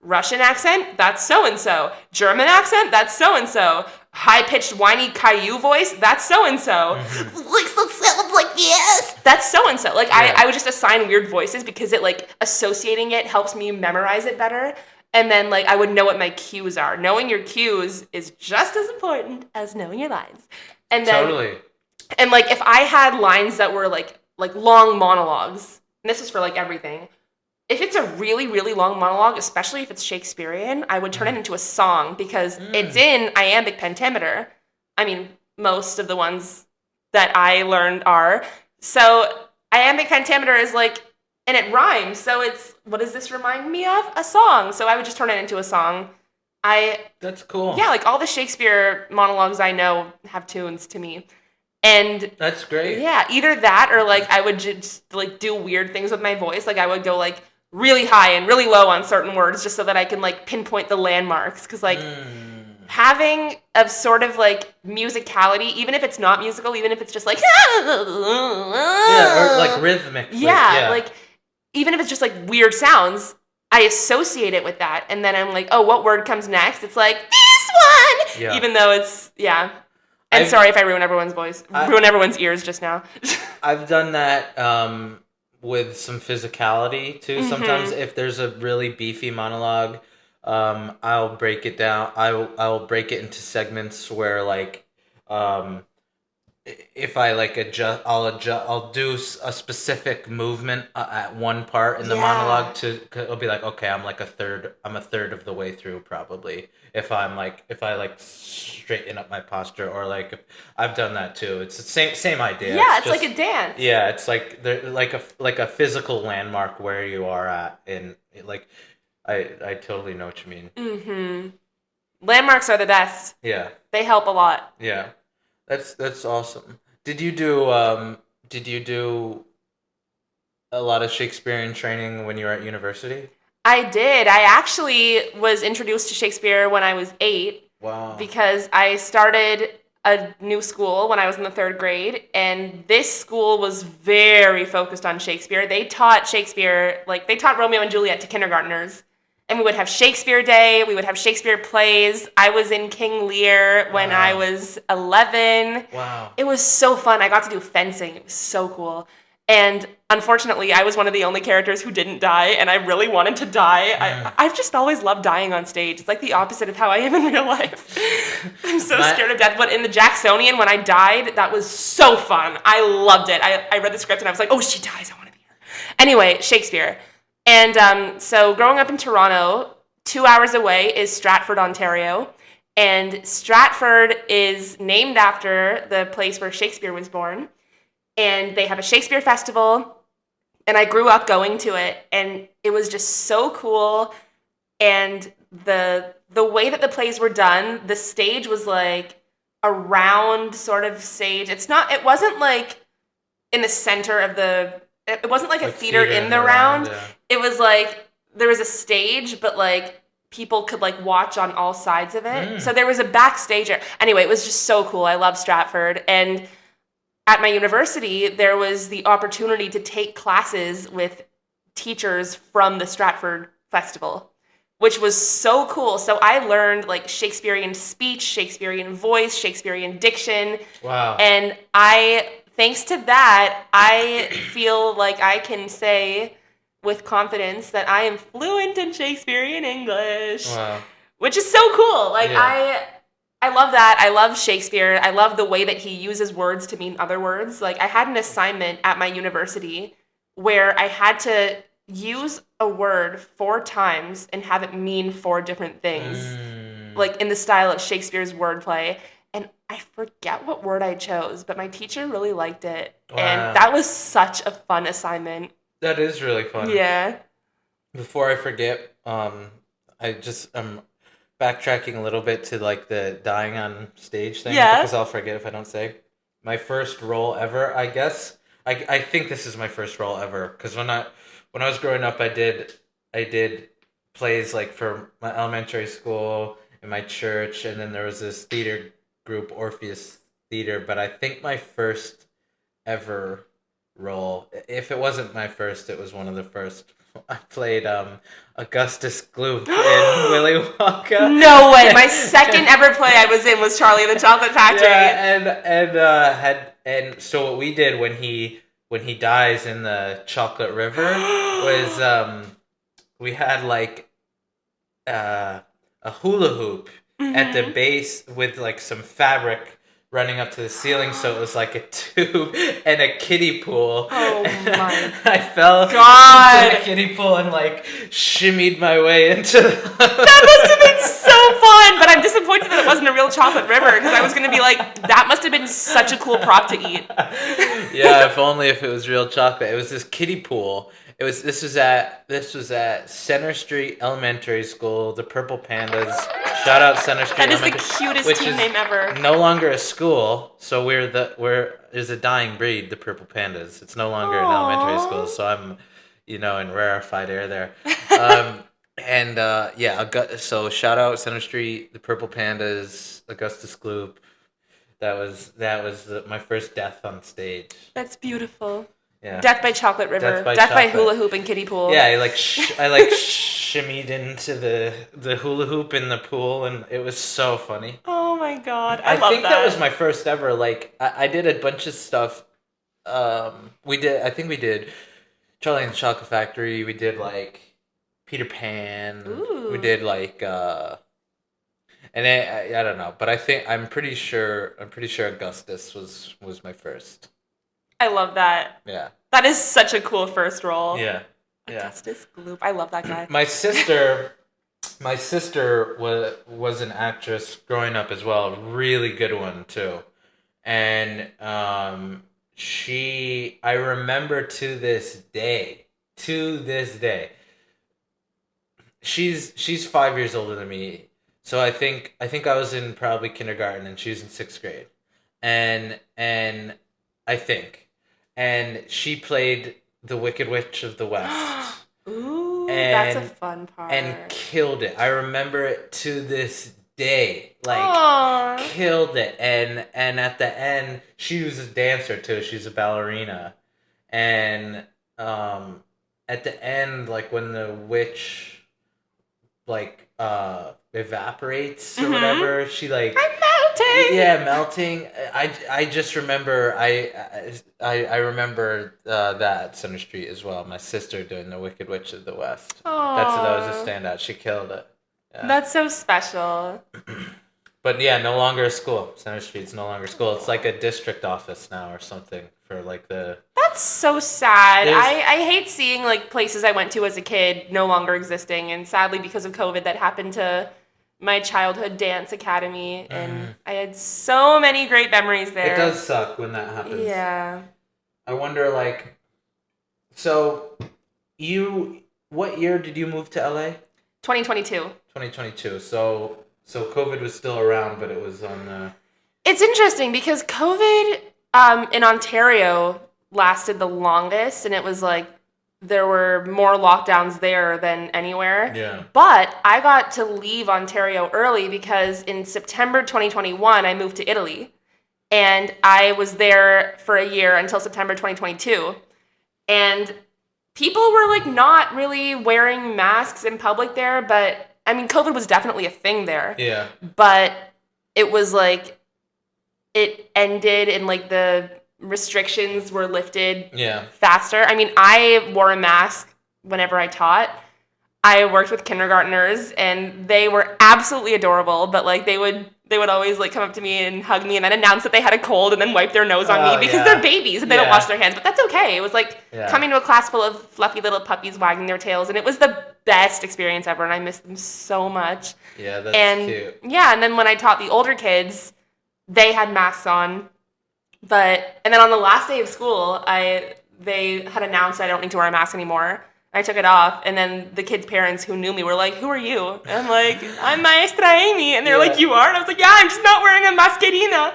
Russian accent, that's so and so. German accent, that's so and so. High-pitched, whiny Caillou voice, that's so-and-so. Like, that sounds like, yes! That's so-and-so. Like, yeah. I would just assign weird voices because it, like, associating it helps me memorize it better. And then, like, I would know what my cues are. Knowing your cues is just as important as knowing your lines. And then, totally. And, like, if I had lines that were, like long monologues, and this is for, like, everything, if it's a really, really long monologue, especially if it's Shakespearean, I would turn it into a song because it's in iambic pentameter. I mean, most of the ones that I learned are. So iambic pentameter is like, and it rhymes. So it's, what does this remind me of? A song. So I would just turn it into a song. That's cool. Yeah, like all the Shakespeare monologues I know have tunes to me. And that's great. Yeah, either that or like I would just like do weird things with my voice. Like I would go like, really high and really low on certain words just so that I can like pinpoint the landmarks. Because like having a sort of like musicality, even if it's not musical, even if it's just like or like rhythmic. Yeah, like even if it's just like weird sounds, I associate it with that, and then I'm like, oh, what word comes next? It's like this one, even though it's And sorry if I ruin everyone's everyone's ears just now. I've done that with some physicality too. Sometimes if there's a really beefy monologue, I'll break it down. I'll break it into segments where like if I like I'll do a specific movement at one part in the monologue it'll be like, okay, I'm a third of the way through probably if I straighten up my posture, or like I've done that too. It's the same idea. Yeah, it's like a dance. Yeah, it's like like a physical landmark where you are at, and like I totally know what you mean. Landmarks are the best. Yeah, they help a lot. Yeah. That's awesome. Did you do a lot of Shakespearean training when you were at university? I did. I actually was introduced to Shakespeare when I was 8. Wow. Because I started a new school when I was in the 3rd grade, and this school was very focused on Shakespeare. They taught Shakespeare, like they taught Romeo and Juliet to kindergartners. And we would have Shakespeare Day. We would have Shakespeare plays. I was in King Lear when I was 11. Wow. It was so fun. I got to do fencing. It was so cool. And unfortunately, I was one of the only characters who didn't die, and I really wanted to die. I've just always loved dying on stage. It's like the opposite of how I am in real life. I'm so scared of death. But in the Jacksonian, when I died, that was so fun. I loved it. I read the script, and I was like, oh, she dies. I want to be her. Anyway, Shakespeare. And so growing up in Toronto, 2 hours away is Stratford, Ontario. And Stratford is named after the place where Shakespeare was born. And they have a Shakespeare festival. And I grew up going to it. And it was just so cool. And the way that the plays were done, the stage was like a round sort of stage. It wasn't like in the center of it wasn't like a theater in the round. Yeah. It was like there was a stage, but like people could like watch on all sides of it. So there was a backstage. Anyway, it was just so cool. I love Stratford. And at my university, there was the opportunity to take classes with teachers from the Stratford Festival, which was so cool. So I learned like Shakespearean speech, Shakespearean voice, Shakespearean diction. Wow. And thanks to that, I feel like I can say with confidence that I am fluent in Shakespearean English. Wow. Which is so cool. Like I love that. I love Shakespeare. I love the way that he uses words to mean other words. Like I had an assignment at my university where I had to use a word 4 times and have it mean 4 different things. Like in the style of Shakespeare's wordplay. And I forget what word I chose, but my teacher really liked it. Wow. And that was such a fun assignment. That is really fun. Yeah. Before I forget, I'm backtracking a little bit to like the dying on stage thing, because I'll forget if I don't say. My first role ever, I guess. I think this is my first role ever, because when I was growing up, I did plays like for my elementary school in my church, and then there was this theater group, Orpheus Theater. But I think my first ever role, if it wasn't my first, it was one of the first. I played Augustus Gloop in Willy Wonka. No way! My second ever play I was in was Charlie and the Chocolate Factory. Yeah, and so what we did when he dies in the Chocolate River was we had like a hula hoop at the base with like some fabric running up to the ceiling, so it was like a tube and a kiddie pool. Oh my! I fell into the kiddie pool and like shimmied my way into. That must have been so fun, but I'm disappointed that it wasn't a real chocolate river, because I was gonna be like, that must have been such a cool prop to eat. Yeah, if only if it was real chocolate. It was this kiddie pool. This was at Center Street Elementary School, the Purple Pandas. Shout out Center Street. That is the cutest team name ever. No longer a school, so there's a dying breed, the Purple Pandas. It's no longer an elementary school, so in rarefied air there. And so shout out Center Street, the Purple Pandas, Augustus Gloop. That was my first death on stage. That's beautiful. Yeah. Death by Chocolate River. Death by hula hoop and kiddie pool. Yeah, I shimmied into the hula hoop in the pool, and it was so funny. Oh my god, I love think that was my first ever. Like I did a bunch of stuff. I think we did Charlie and the Chocolate Factory. We did like Peter Pan. Ooh. We did like and I don't know, but I'm pretty sure Augustus was my first. I love that. Yeah. That is such a cool first role. Yeah. Augustus Gloop. I love that guy. My sister was an actress growing up as well. Really good one too. And I remember to this day. She's 5 years older than me. So I think I was in probably kindergarten and she was in 6th grade. And she played the Wicked Witch of the West. Ooh, that's a fun part. And killed it. I remember it to this day. Like, aww. Killed it. And at the end, she was a dancer too. She's a ballerina. And at the end, like when the witch evaporates or whatever, she like, I'm melting. Yeah, melting. I just remember I remember that at Center Street as well. My sister doing the Wicked Witch of the West. Aww. That was a standout. She killed it. Yeah. That's so special. But yeah, no longer a school. Center Street's no longer a school. It's like a district office now or something for like the. That's so sad. I hate seeing like places I went to as a kid no longer existing, and sadly because of COVID that happened to my childhood dance academy, and I had so many great memories there. It does suck when that happens. Yeah. I wonder, like, so what year did you move to LA? 2022. 2022. So COVID was still around, but it was on the. It's interesting because COVID in Ontario lasted the longest, and it was like there were more lockdowns there than anywhere. Yeah. But I got to leave Ontario early because in September 2021, I moved to Italy. And I was there for a year until September 2022. And people were like not really wearing masks in public there. But I mean, COVID was definitely a thing there. Yeah. But it was like it ended and like the restrictions were lifted faster. I mean, I wore a mask whenever I taught. I worked with kindergartners and they were absolutely adorable, but like they would always like come up to me and hug me and then announce that they had a cold and then wipe their nose on me because they're babies and they don't wash their hands, but that's okay. It was like coming to a class full of fluffy little puppies wagging their tails, and it was the best experience ever, and I miss them so much. Yeah, that's cute. Yeah, and then when I taught the older kids, they had masks on. And then on the last day of school, they had announced I don't need to wear a mask anymore. I took it off, and then the kids' parents who knew me were like, "Who are you?" And I'm like, "I'm Maestra Amy," and they're like, "You are?" And I was like, "Yeah, I'm just not wearing a mascarina."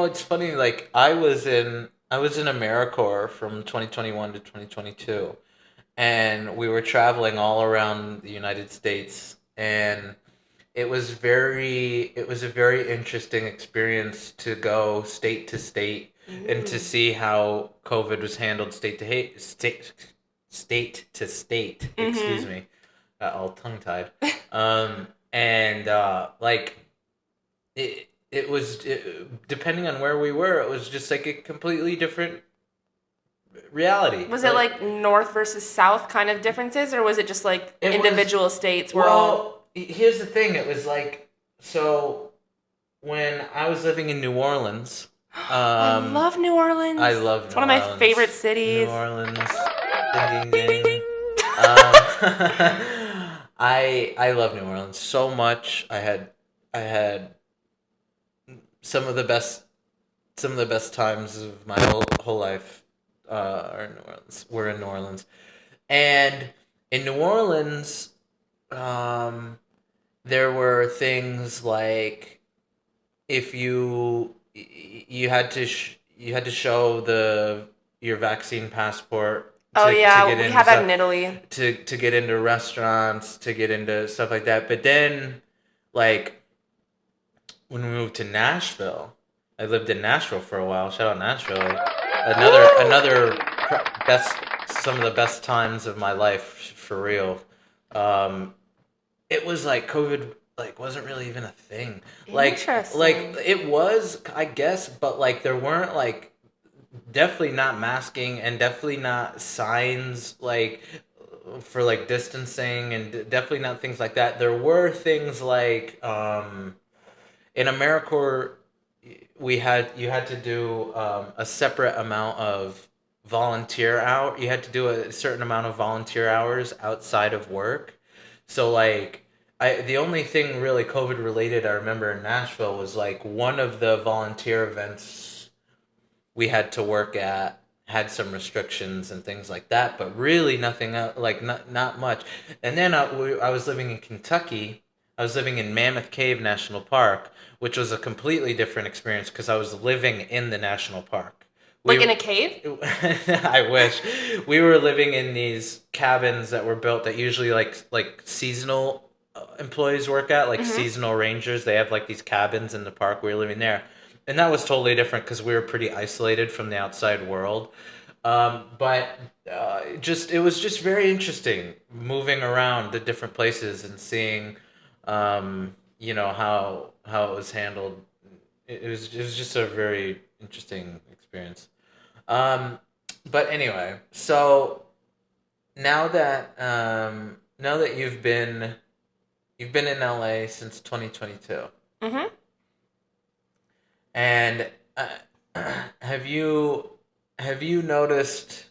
It's funny. Like I was in AmeriCorps from 2021 to 2022, and we were traveling all around the United States, and it was a very interesting experience to go state to state and to see how COVID was handled state to state. Excuse me, all tongue tied. It was depending on where we were, it was just like a completely different reality. Was it like north versus south kind of differences, or was it just like individual states were all? Here's the thing. It was like, so when I was living in New Orleans. I love New Orleans. I love New Orleans. It's one of my favorite cities. New Orleans. Ding, ding, ding. I love New Orleans so much. I had some of the best times of my whole life are in New Orleans. We're in New Orleans. And in New Orleans, there were things like if you had to show your vaccine passport We have that in Italy. To get into restaurants, to get into stuff like that. But then, like, when we moved to Nashville, I lived in Nashville for a while. Shout out Nashville. Another some of the best times of my life, for real. It was like COVID wasn't really even a thing. Like it was, I guess, but like there weren't like definitely not masking and definitely not signs like for like distancing and definitely not things like that. There were things like in AmeriCorps you had to do a separate amount of volunteer hour. You had to do a certain amount of volunteer hours outside of work. So like the only thing really COVID related I remember in Nashville was like one of the volunteer events we had to work at had some restrictions and things like that, but really nothing else, like not much. And then I was living in Kentucky. I was living in Mammoth Cave National Park, which was a completely different experience because I was living in the national park. In a cave? I wish. We were living in these cabins that were built that usually like seasonal employees work at, like seasonal rangers. They have like these cabins in the park. We were living there. And that was totally different because we were pretty isolated from the outside world. But it was just very interesting moving around the different places and seeing, how it was handled. It was just a very interesting experience. But anyway, so now that you've been in LA since 2022. Mm-hmm. And have you noticed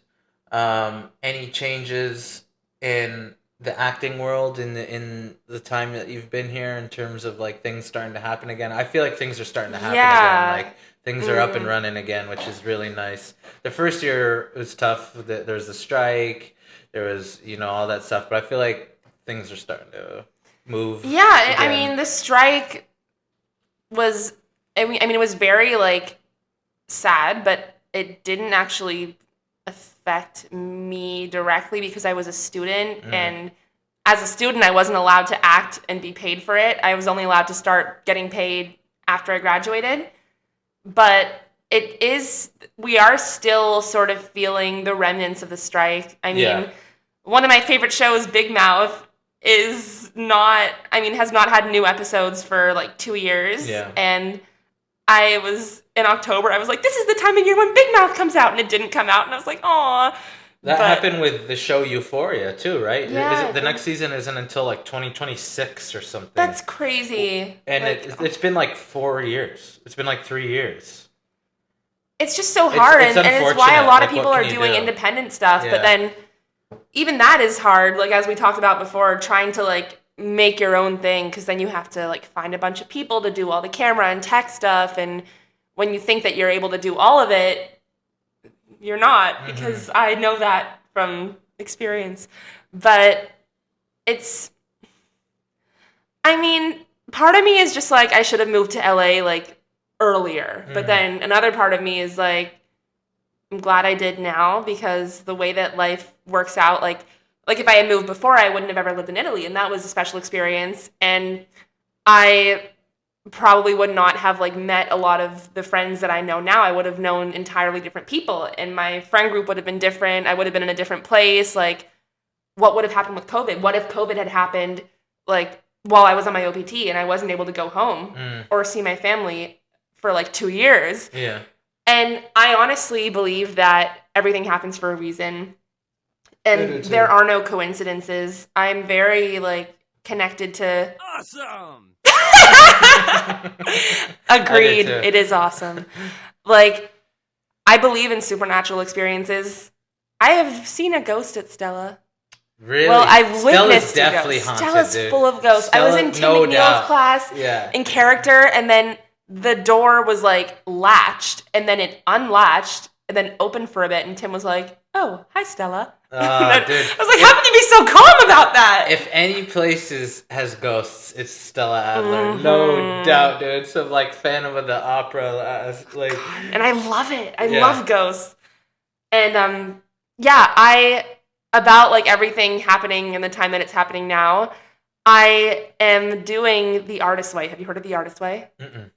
any changes in the acting world in the time that you've been here in terms of like things starting to happen again? I feel like things are starting to happen again. Like things are up and running again, which is really nice. The first year was tough. There was the strike. There was, all that stuff. But I feel like things are starting to move. Yeah, again. I mean, the strike was... it was very, like, sad, but it didn't actually affect me directly because I was a student, and as a student, I wasn't allowed to act and be paid for it. I was only allowed to start getting paid after I graduated. But we are still sort of feeling the remnants of the strike. I mean, one of my favorite shows, Big Mouth, has not had new episodes for, like, 2 years. Yeah. And in October, I was like, this is the time of year when Big Mouth comes out, and it didn't come out, and I was like, aw. That happened with the show Euphoria, too, right? Yeah. The next season isn't until, like, 2026 or something. That's crazy. And it's been, like, 4 years. It's been, like, 3 years. It's just so hard, and it's why a lot of people are doing independent stuff, but then even that is hard, like, as we talked about before, trying to, like, make your own thing, because then you have to like find a bunch of people to do all the camera and tech stuff, and when you think that you're able to do all of it, you're not, because I know that from experience. But part of me is just like, I should have moved to LA like earlier, but then another part of me is like, I'm glad I did now, because the way that life works out, like if I had moved before, I wouldn't have ever lived in Italy, and that was a special experience. And I probably would not have like met a lot of the friends that I know now. I would have known entirely different people, and my friend group would have been different. I would have been in a different place. Like, what would have happened with COVID? What if COVID had happened like while I was on my OPT and I wasn't able to go home or see my family for like 2 years? Yeah. And I honestly believe that everything happens for a reason. And there are no coincidences. I'm very, like, connected to... Awesome! Agreed. It is awesome. Like, I believe in supernatural experiences. I have seen a ghost at Stella. Really? Well, I've witnessed definitely a ghost. haunted, Stella's dude. full of ghosts. I was in Tim McNeil's class in character, and then the door was, like, latched, and then it unlatched, and then opened for a bit, and Tim was like, oh, hi, Stella. Dude. I was like, how can you be so calm about that? If any place has ghosts, it's Stella Adler. No doubt, dude. Some, like, Phantom of the Opera. Like, and I love it. I love ghosts. And, about like everything happening in the time that it's happening now, I am doing The Artist's Way. Have you heard of The Artist's Way? Mm-mm.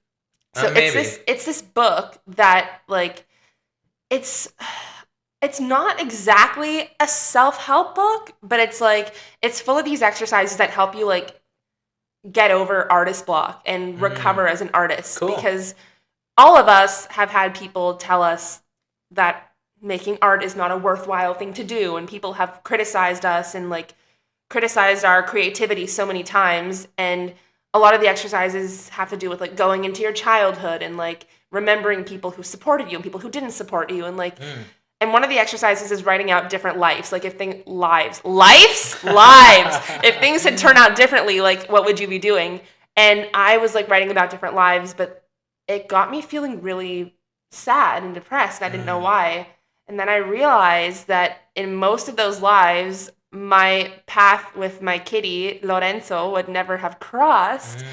So it's this book that like it's not exactly a self-help book, but it's full of these exercises that help you like get over artist block and recover as an artist. Cool. Because all of us have had people tell us that making art is not a worthwhile thing to do, and people have criticized us and like criticized our creativity so many times. And a lot of the exercises have to do with like going into your childhood and like remembering people who supported you and people who didn't support you, and like and one of the exercises is writing out different lives. Like if lives if things had turned out differently, like what would you be doing? And I was like writing about different lives, but it got me feeling really sad and depressed. I didn't know why. And then I realized that in most of those lives, my path with my kitty, Lorenzo, would never have crossed.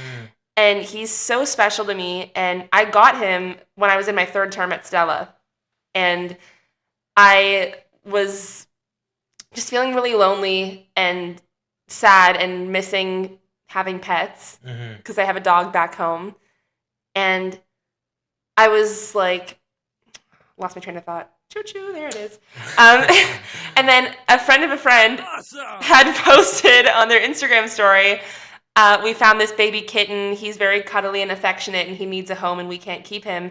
And he's so special to me. And I got him when I was in my 3rd term at Stella. And I was just feeling really lonely and sad and missing having pets because I have a dog back home. And I was like, lost my train of thought. Choo-choo, there it is. And then a friend of a friend had posted on their Instagram story, we found this baby kitten. He's very cuddly and affectionate, and he needs a home, and we can't keep him.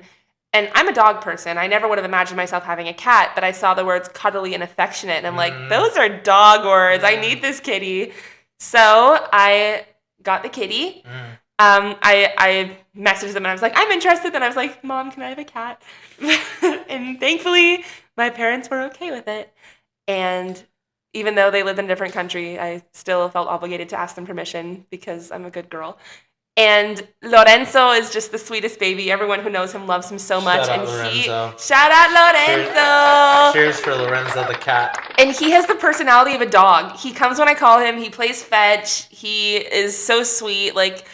And I'm a dog person. I never would have imagined myself having a cat, but I saw the words cuddly and affectionate, and I'm like, those are dog words. I need this kitty. So I got the kitty. I messaged them and I was like, I'm interested. Then I was like, Mom, can I have a cat? And thankfully, my parents were okay with it. And even though they lived in a different country, I still felt obligated to ask them permission because I'm a good girl. And Lorenzo is just the sweetest baby. Everyone who knows him loves him so much. Shout out Lorenzo. Shout out Lorenzo. Cheers for Lorenzo the cat. And he has the personality of a dog. He comes when I call him. He plays fetch. He is so sweet. Like,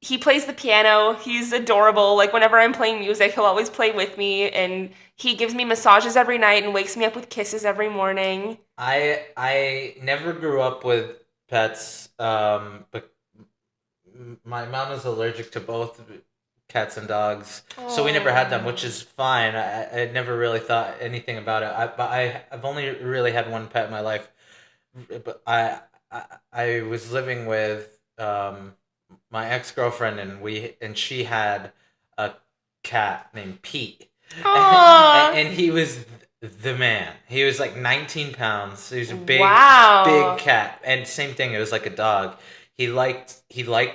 he plays the piano. He's adorable. Like, whenever I'm playing music, he'll always play with me. And he gives me massages every night and wakes me up with kisses every morning. I never grew up with pets, but my mom is allergic to both cats and dogs, so we never had them, which is fine. I never really thought anything about it. I've only really had one pet in my life, but I was living with my ex-girlfriend, and she had a cat named Pete, and he was the man. He was like 19 pounds. He was a big cat, and same thing. It was like a dog. He liked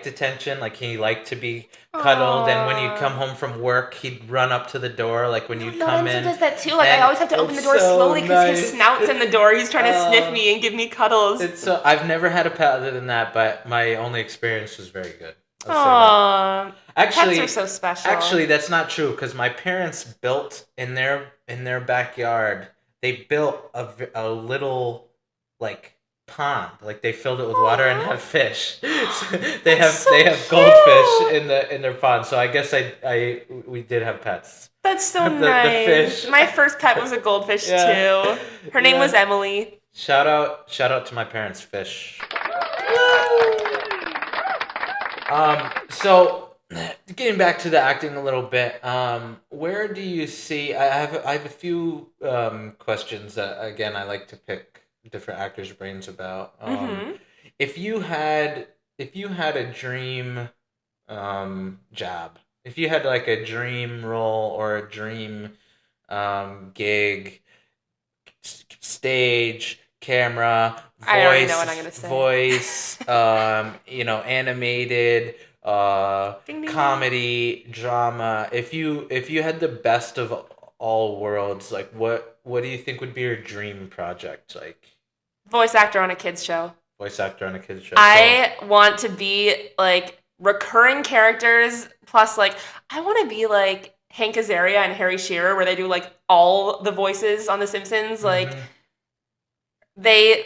attention, like he liked to be cuddled. And when you'd come home from work, he'd run up to the door, like when you'd come in. Lorenzo does that too. Like, I always have to open the door slowly because his snout's in the door. He's trying to sniff me and give me cuddles. I've never had a pet other than that, but my only experience was very good. Aww. Actually, pets are so special. Actually, that's not true, because my parents built in their backyard. They built a little like pond, like they filled it with water and have fish. They have goldfish in their pond. So I guess we did have pets. That's so nice. The fish. My first pet was a goldfish too. Her name was Emily. Shout out to my parents' fish. So getting back to the acting a little bit, where do you see? I have a few questions that, again, I like to pick different actors' brains about. If you had a dream job, if you had like a dream role or a dream gig, stage, camera, voice, I already know what I'm gonna say. Voice, animated, ding, ding, comedy, drama. If you had the best of all worlds, like what do you think would be your dream project? Like, voice actor on a kids show. Voice actor on a kids show. I want to be like recurring characters, plus like I want to be like Hank Azaria and Harry Shearer, where they do like all the voices on The Simpsons. Like they,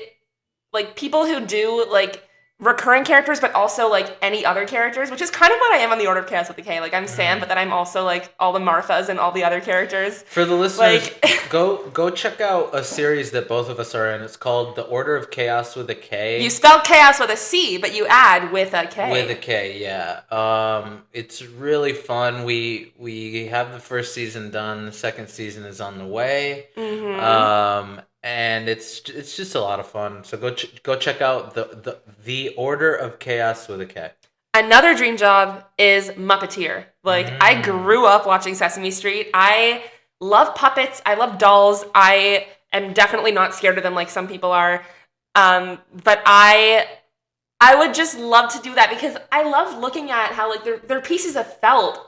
like people who do like recurring characters, but also like any other characters, which is kind of what I am on the Order of Chaos with the K. Like I'm Sam, but then I'm also like all the Marthas and all the other characters. For the listeners, go check out a series that both of us are in. It's called The Order of Chaos with a K. You spell chaos with a C, but you add with a K. With a K, yeah. It's really fun. We have the first season done. The second season is on the way. Mm-hmm. And it's just a lot of fun. So go check out the Order of Chaos with a K. Another dream job is Muppeteer. Like I grew up watching Sesame Street. I love puppets. I love dolls. I am definitely not scared of them like some people are. But I would just love to do that because I love looking at how like they're pieces of felt,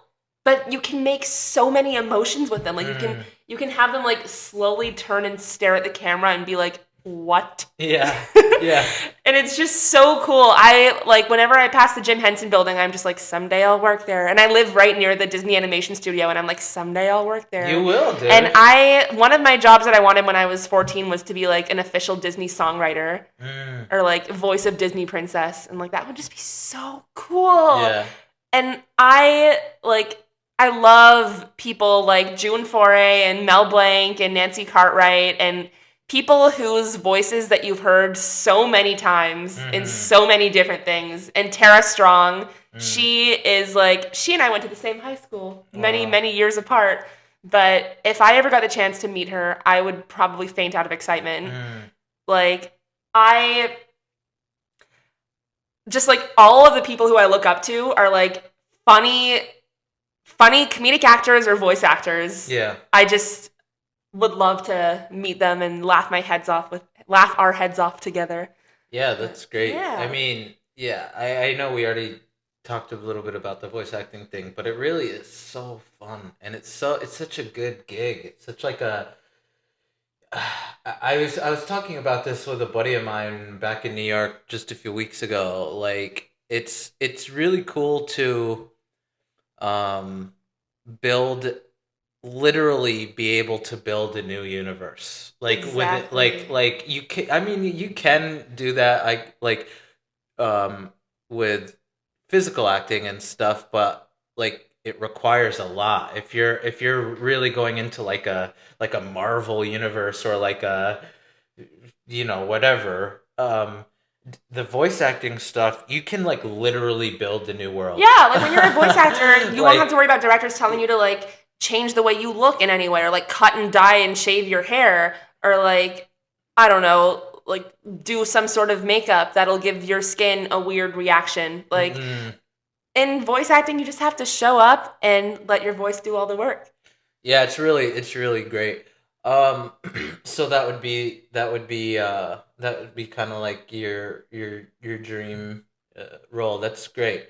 but you can make so many emotions with them. Like you can have them like slowly turn and stare at the camera and be like, what? Yeah. And it's just so cool. I like whenever I pass the Jim Henson building, I'm just like, someday I'll work there. And I live right near the Disney Animation Studio, and I'm like, someday I'll work there. You will, dude. And one of my jobs that I wanted when I was 14 was to be like an official Disney songwriter or like voice of Disney princess, and like that would just be so cool. Yeah. And I love people like June Foray and Mel Blanc and Nancy Cartwright and people whose voices that you've heard so many times in so many different things. And Tara Strong, she and I went to the same high school many years apart. But if I ever got the chance to meet her, I would probably faint out of excitement. Like, just like all of the people who I look up to are like funny comedic actors or voice actors. Yeah. I just would love to meet them and laugh our heads off together. Yeah, that's great. Yeah. I mean, yeah, I know we already talked a little bit about the voice acting thing, but it really is so fun, and it's such a good gig. It's such like a I was talking about this with a buddy of mine back in New York just a few weeks ago. Like it's really cool to literally be able to build a new universe with it, like you can. I mean, you can do that with physical acting and stuff, but like it requires a lot. If you're really going into like a Marvel universe or like a whatever, the voice acting stuff, you can like literally build a new world. Yeah, like when you're a voice actor, you won't have to worry about directors telling you to like change the way you look in any way, or like cut and dye and shave your hair, or like, I don't know, like do some sort of makeup that'll give your skin a weird reaction. Like in voice acting, you just have to show up and let your voice do all the work. Yeah, it's really great. So that would be kind of like your dream role. That's great.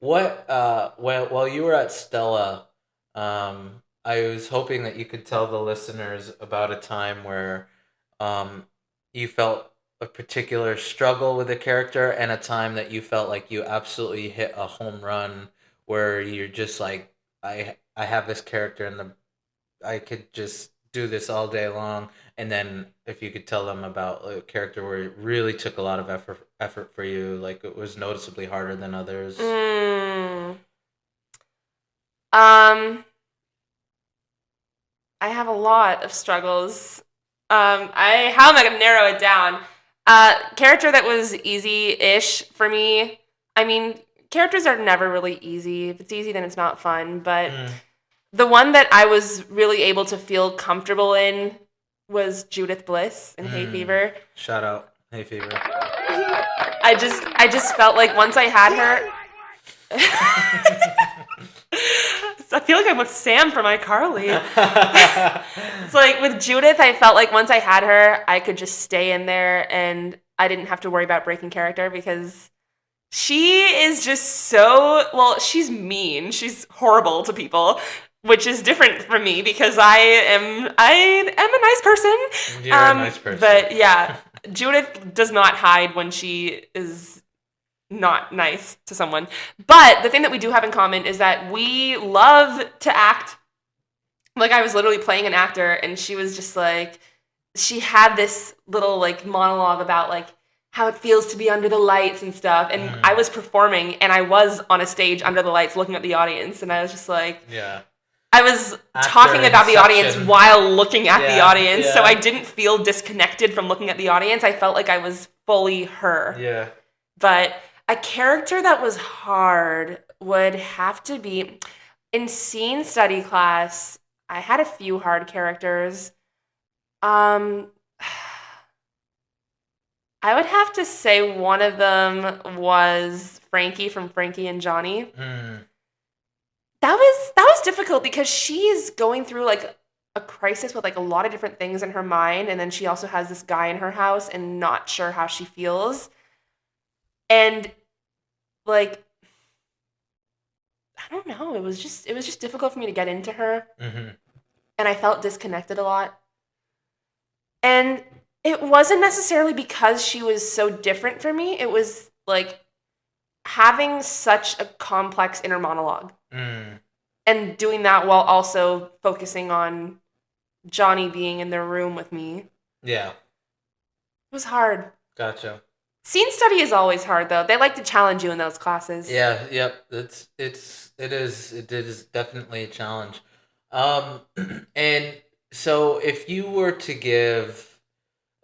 What while you were at Stella, I was hoping that you could tell the listeners about a time where you felt a particular struggle with a character, and a time that you felt like you absolutely hit a home run, where you're just like, I have this character and I could just do this all day long. And then if you could tell them about a character where it really took a lot of effort for you, like it was noticeably harder than others. I have a lot of struggles. How am I going to narrow it down? Character that was easy-ish for me. I mean, characters are never really easy. If it's easy, then it's not fun. But the one that I was really able to feel comfortable in was Judith Bliss in Hay Fever. Shout out, Hay Fever. I just felt like once I had her... I feel like I'm with Sam from iCarly. It's like with Judith, I felt like once I had her, I could just stay in there and I didn't have to worry about breaking character, because she is just she's mean. She's horrible to people, which is different from me because I am a nice person. You're a nice person. But yeah, Judith does not hide when she is not nice to someone. But the thing that we do have in common is that we love to act. Like, I was literally playing an actor, and she was just like, she had this little like monologue about like how it feels to be under the lights and stuff. And I was performing, and I was on a stage under the lights looking at the audience, and I was just like, I was talking about the audience while looking at the audience, so I didn't feel disconnected from looking at the audience. I felt like I was fully her. Yeah. But a character that was hard would have to be, in scene study class, I had a few hard characters. I would have to say one of them was Frankie from Frankie and Johnny. That was difficult because she's going through like a crisis with like a lot of different things in her mind, and then she also has this guy in her house and not sure how she feels. And like, I don't know, it was just difficult for me to get into her. And I felt disconnected a lot. And it wasn't necessarily because she was so different from me. It was like having such a complex inner monologue. And doing that while also focusing on Johnny being in the room with me. Yeah. It was hard. Gotcha. Scene study is always hard, though. They like to challenge you in those classes. Yeah, yep. It is definitely a challenge. And so if you were to give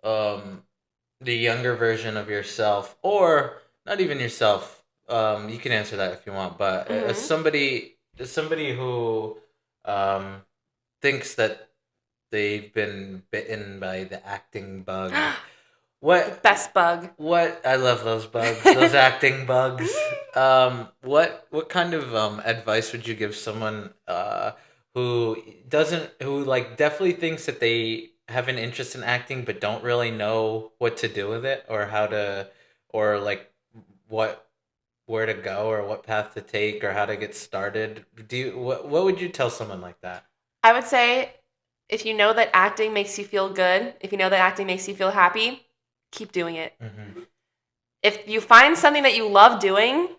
the younger version of yourself, or not even yourself, you can answer that if you want, but as somebody who thinks that they've been bitten by the acting bug. What the best bug? What I love those bugs, those acting bugs. What kind of advice would you give someone who definitely thinks that they have an interest in acting but don't really know what to do with it, or how to, or like where to go, or what path to take, or how to get started? What would you tell someone like that? I would say, if you know that acting makes you feel good, if you know that acting makes you feel happy, keep doing it. If you find something that you love doing,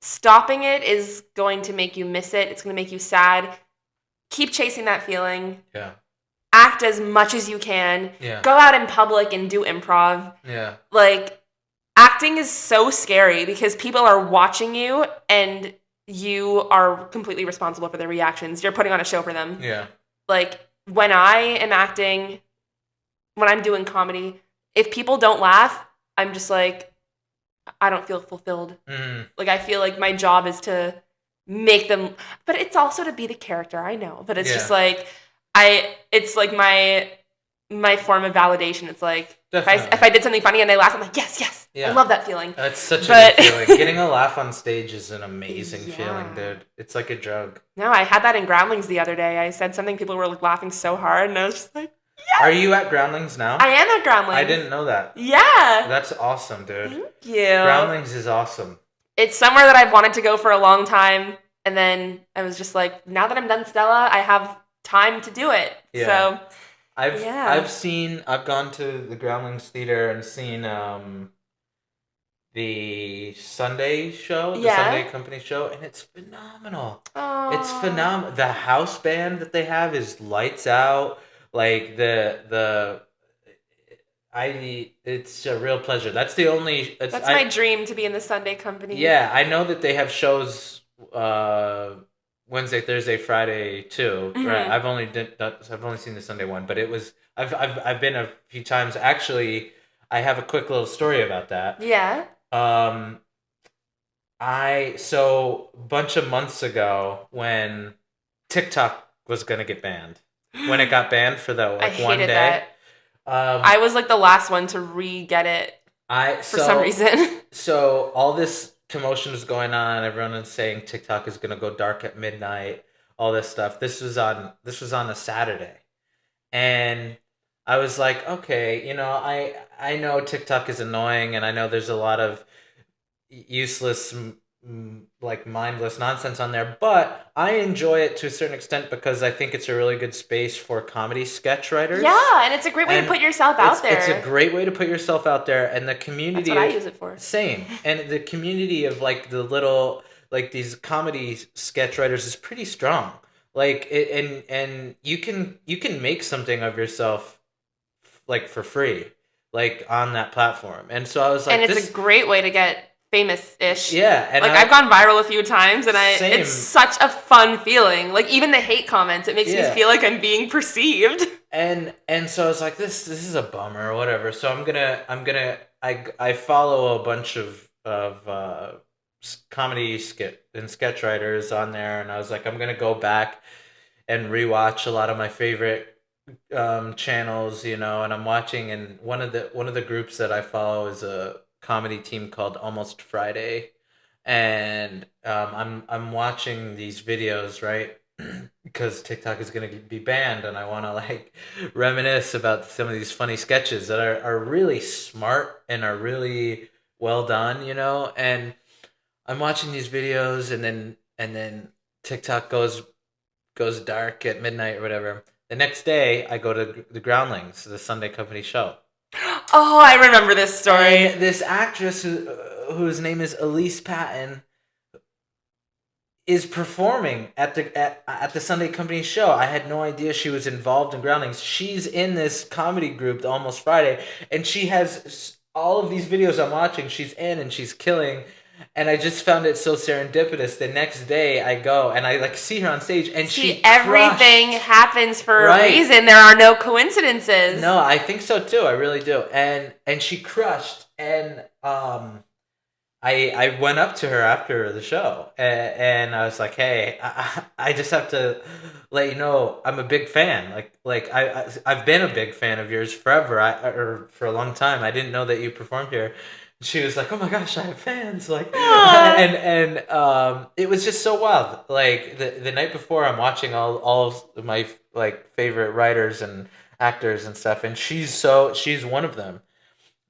stopping it is going to make you miss it. It's going to make you sad. Keep chasing that feeling. Yeah. Act as much as you can. Yeah. Go out in public and do improv. Yeah. Like, acting is so scary because people are watching you and you are completely responsible for their reactions. You're putting on a show for them. Yeah. Like, when I am acting, when I'm doing comedy, if people don't laugh, I'm just like, I don't feel fulfilled. Like, I feel like my job is to make them, but it's also to be the character, I know. But it's just like, it's like my form of validation. It's like, if I did something funny and they laugh, I'm like, yes. Yeah. I love that feeling. That's such a good feeling. Getting a laugh on stage is an amazing feeling, dude. It's like a drug. No, I had that in Groundlings the other day. I said something, people were like laughing so hard, and I was just like, yes! Are you at Groundlings now? I am at Groundlings. I didn't know that. Yeah. That's awesome, dude. Thank you. Groundlings is awesome. It's somewhere that I've wanted to go for a long time, and then I was just like, now that I'm done Stella, I have time to do it. Yeah. So I've gone to the Groundlings Theater and seen the Sunday show, the Sunday Company show, and it's phenomenal. Aww. It's phenomenal. The house band that they have is lights out. Like it's a real pleasure. That's the only. That's my dream, to be in the Sunday Company. Yeah, I know that they have shows Wednesday, Thursday, Friday too. Right? I've only seen the Sunday one, but I've been a few times. Actually, I have a quick little story about that. Yeah. So a bunch of months ago, when TikTok was gonna get banned, when it got banned for the one day, that. I was like the last one to re-get it for some reason. So all this commotion is going on. Everyone is saying TikTok is gonna go dark at midnight. All this stuff. This was on a Saturday, and I was like, okay, I know TikTok is annoying, and I know there's a lot of useless, like mindless nonsense on there, but I enjoy it to a certain extent because I think it's a really good space for comedy sketch writers. Yeah, and it's a great way to put yourself out there. It's a great way to put yourself out there, and the community. That's what I use it for. Same, and the community of like the little these comedy sketch writers is pretty strong. Like and you can make something of yourself like for free. like on that platform. And so I was like, and it's a great way to get famous-ish. Yeah. And like I've gone viral a few times, and it's such a fun feeling. Like even the hate comments, it makes me feel like I'm being perceived. And so I was like, this is a bummer or whatever. So I follow a bunch of comedy sketch writers on there, and I was like, I'm gonna go back and rewatch a lot of my favorite channels, and I'm watching, and one of the groups that I follow is a comedy team called Almost Friday, and I'm watching these videos, right? Because TikTok is going to be banned, and I want to like reminisce about some of these funny sketches that are really smart and are really well done, and I'm watching these videos, and then TikTok goes dark at midnight or whatever. The next day I go to the Groundlings, the Sunday Company show. Oh, I remember this story. And this actress whose name is Elise Patton is performing at the Sunday Company show. I had no idea she was involved in Groundlings. She's in this comedy group, the Almost Friday, and she has all of these videos I'm watching. She's in and she's killing, and I just found it so serendipitous. The next day I go and I like see her on stage, and everything happens for a reason. There are no coincidences. No, I think so too. I really do. And she crushed, and I went up to her after the show, and I was like, hey, I just have to let you know I'm a big fan. Like I've been a big fan of yours forever, or for a long time. I didn't know that you performed here. She was like, oh my gosh, I have fans. Like, and it was just so wild. Like the night before, I'm watching all of my like favorite writers and actors and stuff, and she's one of them.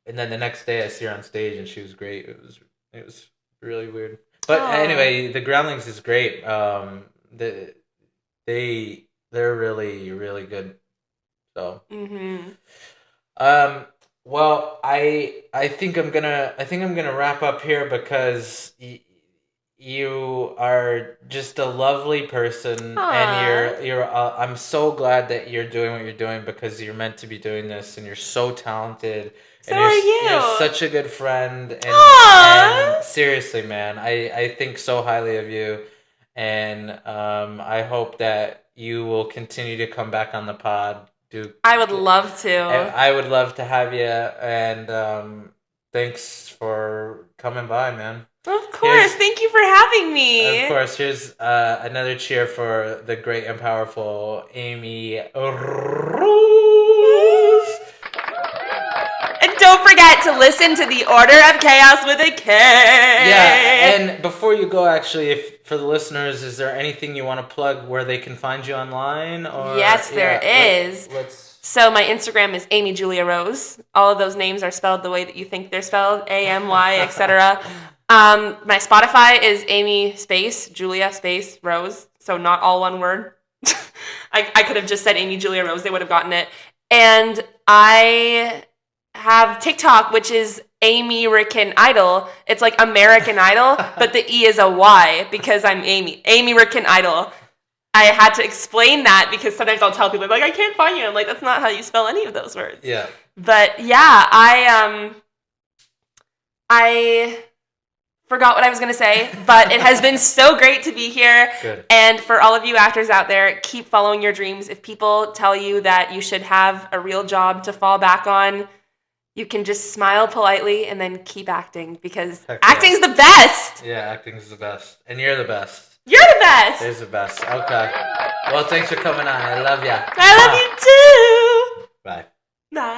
And then the next day I see her on stage, and she was great. It was really weird. But anyway, the Groundlings is great. They're really, really good. So. Well, I think I'm gonna wrap up here because you are just a lovely person. Aww. And you're I'm so glad that you're doing what you're doing, because you're meant to be doing this, and you're so talented. So are you. You're such a good friend, and seriously, man, I think so highly of you, and I hope that you will continue to come back on the pod. I would love to. I would love to have you, and thanks for coming by, man. Of course, thank you for having me. Of course, here's another cheer for the great and powerful Amy Rose. And don't forget to listen to the Order of Chaos with a K. Yeah, and before you go, actually, if for the listeners, is there anything you want to plug where they can find you online? Or yes, there is. So my Instagram is Amy Julia Rose. All of those names are spelled the way that you think they're spelled, AMY, etc. My Spotify is Amy space Julia space Rose, so not all one word. I could have just said Amy Julia Rose; they would have gotten it. And I have TikTok, which is Amy-Rican Idol. It's like American Idol, but the E is a Y because I'm Amy-Rican Idol. I had to explain that because sometimes I'll tell people, like, I can't find you. I'm like, that's not how you spell any of those words. Yeah. But yeah, I forgot what I was going to say, but it has been so great to be here. Good. And for all of you actors out there, keep following your dreams. If people tell you that you should have a real job to fall back on, you can just smile politely and then keep acting, because acting's the best. Yeah, acting's the best. And you're the best. You're the best. There's the best. Okay. Well, thanks for coming on. I love ya. I love you too. Bye. Bye.